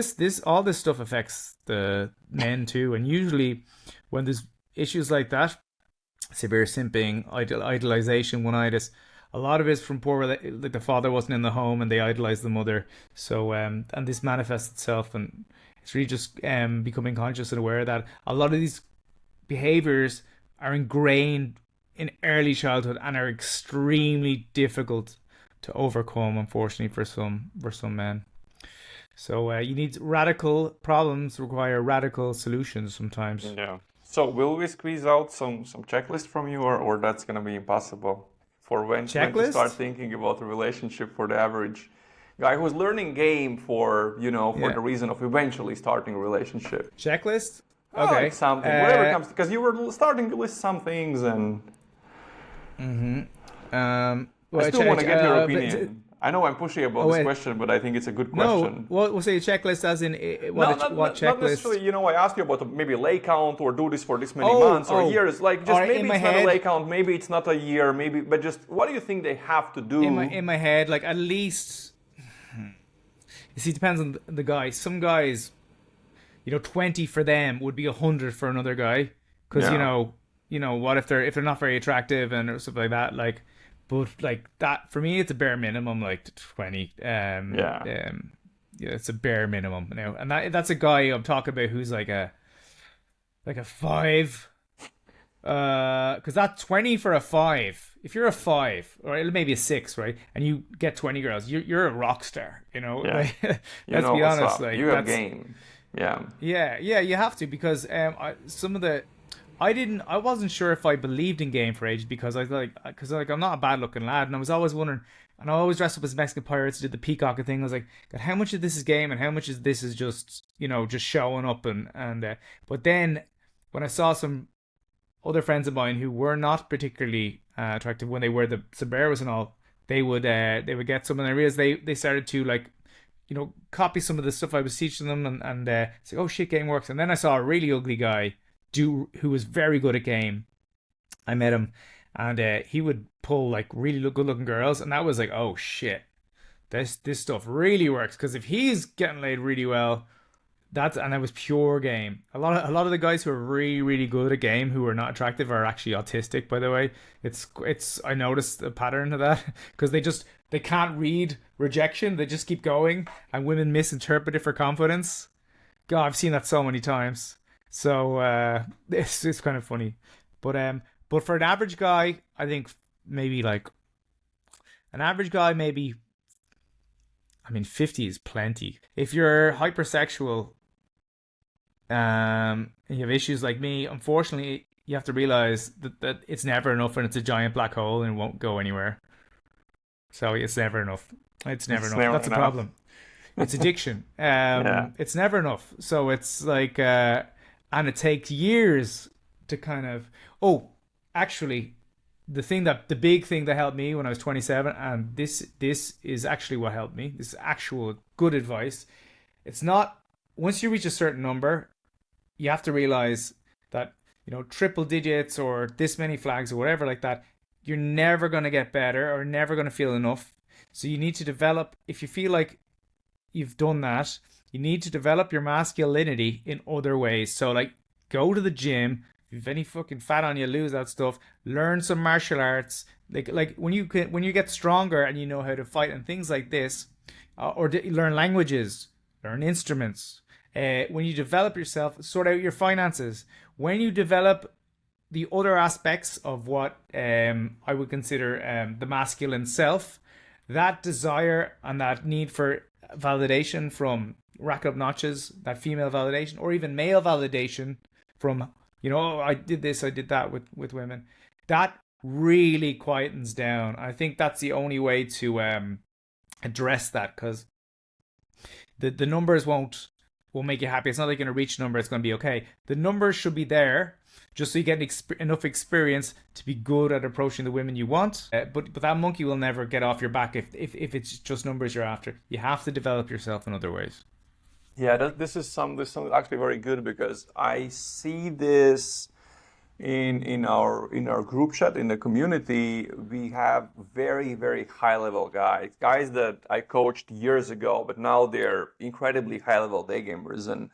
all this stuff affects the men too. And usually, when there's issues like that, severe simping, idolization, one-itis, a lot of it's from poor, like the father wasn't in the home and they idolize the mother. So and this manifests itself, and it's really just becoming conscious and aware that a lot of these behaviors are ingrained in early childhood and are extremely difficult to overcome, unfortunately, for some men. So you need radical problems require radical solutions sometimes. Yeah. So will we squeeze out some checklist from you, or that's gonna be impossible for when to start Checklist? thinking about a relationship for the average guy who's learning game for for Yeah. the reason of eventually starting a relationship? Checklist? Oh, Okay. it's something. Whatever comes, because you were starting to list some things, and I Well, still want to get your but, opinion. I know I'm pushy about oh this wait, question, but I think it's a good no. question. We'll say a checklist as in No, what not checklist? necessarily. I asked you about maybe a lay count or do this for this many Oh, months or oh. years. Like, All just right. In maybe my it's not a lay head, count, maybe it's not a year, maybe, but just what do you think they have to do? in my head, like at least. You see, it depends on the guy. Some guys, 20 for them would be 100 for another guy, because Yeah, what if they're not very attractive and stuff like that, like, but like that for me, it's a bare minimum, like 20. yeah, Yeah, it's a bare minimum now, and that's a guy I'm talking about who's like a five. Because that's 20 for a five. If you're a five, or maybe a six, right, and you get 20 girls, you're a rock star. yeah. Like, You let's know be what's honest. up. Like You have that's game. Yeah, yeah, you have to, because some of the I wasn't sure if I believed in game for ages, because I'm not a bad looking lad, and I was always wondering, and I always dressed up as Mexican pirates, did the peacock thing. I was like, God, how much of this is game and how much of this is just just showing up, and but then when I saw some other friends of mine who were not particularly attractive when they wear the sombreros and all, they would get some, and I realized they started to, like, copy some of the stuff I was teaching them, and say, oh shit, game works. And then I saw a really ugly guy who was very good at game. I met him, and he would pull like really good looking girls, and that was like, oh shit, this stuff really works, because if he's getting laid really well, and that was pure game. A lot of the guys who are really really good at game who are not attractive are actually autistic, by the way. It's I noticed a pattern of that, because they can't read rejection. They just keep going, and women misinterpret it for confidence. God, I've seen that so many times. So it's kind of funny, but for an average guy, I think maybe like an average guy maybe. I mean, 50 is plenty. If you're hypersexual, and you have issues like me, unfortunately, you have to realize that it's never enough, and it's a giant black hole and won't go anywhere. So it's never enough. It's never it's enough. never That's a enough. problem. It's addiction. Yeah, It's never enough. So it's like, and it takes years to kind of. Oh, actually, the big thing that helped me when I was 27, and this is actually what helped me. This is actual good advice. It's not, once you reach a certain number, you have to realize that, triple digits or this many flags or whatever like that, you're never going to get better or never going to feel enough. So you need to develop, if you feel like you've done that, you need to develop your masculinity in other ways. So, like, go to the gym. If you've any fucking fat on you, lose that stuff. Learn some martial arts. Like when you get stronger and you know how to fight and things like this, or learn languages, learn instruments. When you develop yourself, sort out your finances. When you develop the other aspects of what I would consider the masculine self, that desire and that need for validation from rack up notches, that female validation, or even male validation from, oh, I did this, I did that with women, that really quietens down. I think that's the only way to address that, because the numbers won't make you happy. It's not like you're going to reach a number, it's going to be okay. The numbers should be there just so you get enough experience to be good at approaching the women you want. But that monkey will never get off your back if it's just numbers you're after. You have to develop yourself in other ways. yeah. This is something actually very good, because I see this in our group chat in the community. We have very very high level guys that I coached years ago, but now they're incredibly high level day gamers,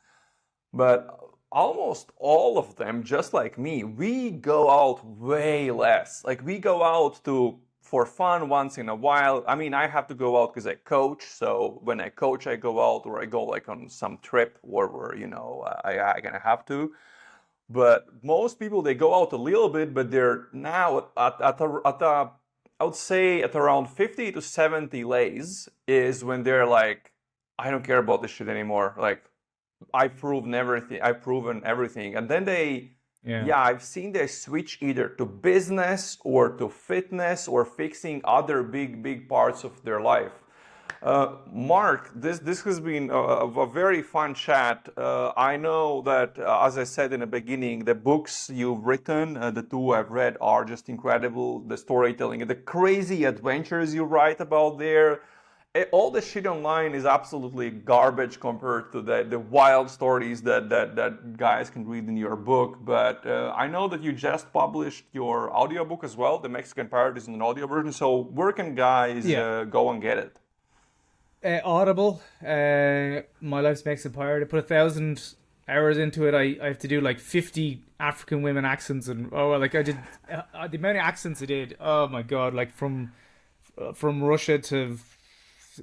but almost all of them, just like me, we go out way less. Like, we go out for fun once in a while. I mean, I have to go out because I coach, so when I coach I go out, or I go like on some trip where I gonna have to. But most people, they go out a little bit, but they're now I would say at around 50 to 70 lays is when they're like, I don't care about this shit anymore. Like, I've proven everything. And then Yeah. I've seen they switch either to business or to fitness or fixing other big parts of their life. Mark, this has been a very fun chat. I know that, as I said in the beginning, the books you've written, the two I've read, are just incredible. The storytelling, the crazy adventures you write about there. All the shit online is absolutely garbage compared to the wild stories that guys can read in your book. But I know that you just published your audiobook as well. The Mexican Pirate is an audio version. So where can guys go and get it? Audible, My Life's Mexican Pirate. I put 1,000 hours into it. I have to do like 50 African women accents, and I did the amount of accents I did. Oh my god! Like from Russia to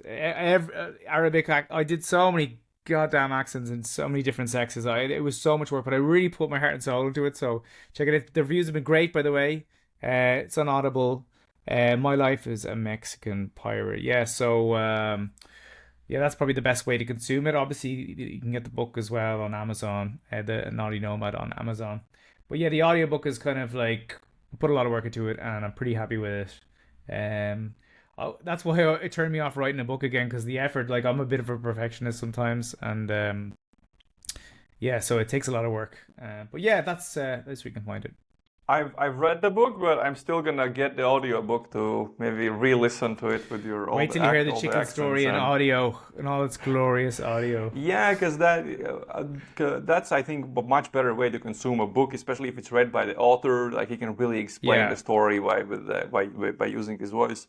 Arabic. I did so many goddamn accents in so many different sexes. It was so much work, but I really put my heart and soul into it. So check it out. The reviews have been great, by the way. It's on Audible. My Life is a Mexican Pirate. Yeah, so that's probably the best way to consume it. Obviously, you can get the book as well on Amazon, the Naughty Nomad on Amazon. But yeah, the audiobook is kind of like, I put a lot of work into it, and I'm pretty happy with it. That's why it turned me off writing a book again, because the effort, like I'm a bit of a perfectionist sometimes, and so it takes a lot of work. But yeah, that's where you can find it. I've read the book, but I'm still gonna get the audiobook to maybe re-listen to it with your old. Wait till you hear the chicken story in audio, in all its glorious audio. Yeah, because that's I think a much better way to consume a book, especially if it's read by the author. Like he can really explain the story by using his voice.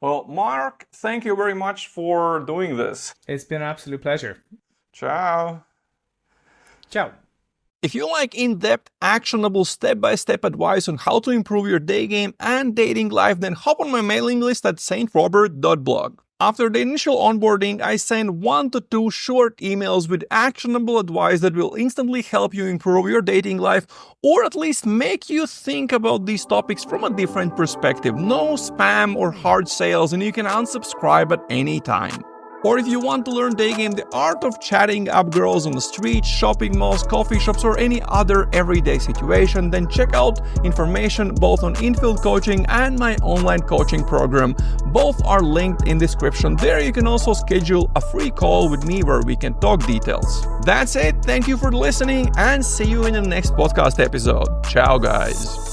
Well, Mark, thank you very much for doing this. It's been an absolute pleasure. Ciao. Ciao. If you like in-depth, actionable, step-by-step advice on how to improve your day game and dating life, then hop on my mailing list at saintrobert.blog. After the initial onboarding, I send 1 to 2 short emails with actionable advice that will instantly help you improve your dating life, or at least make you think about these topics from a different perspective. No spam or hard sales, and you can unsubscribe at any time. Or if you want to learn day game, the art of chatting up girls on the street, shopping malls, coffee shops, or any other everyday situation, then check out information both on infield coaching and my online coaching program. Both are linked in description. There you can also schedule a free call with me where we can talk details. That's it. Thank you for listening, and see you in the next podcast episode. Ciao, guys.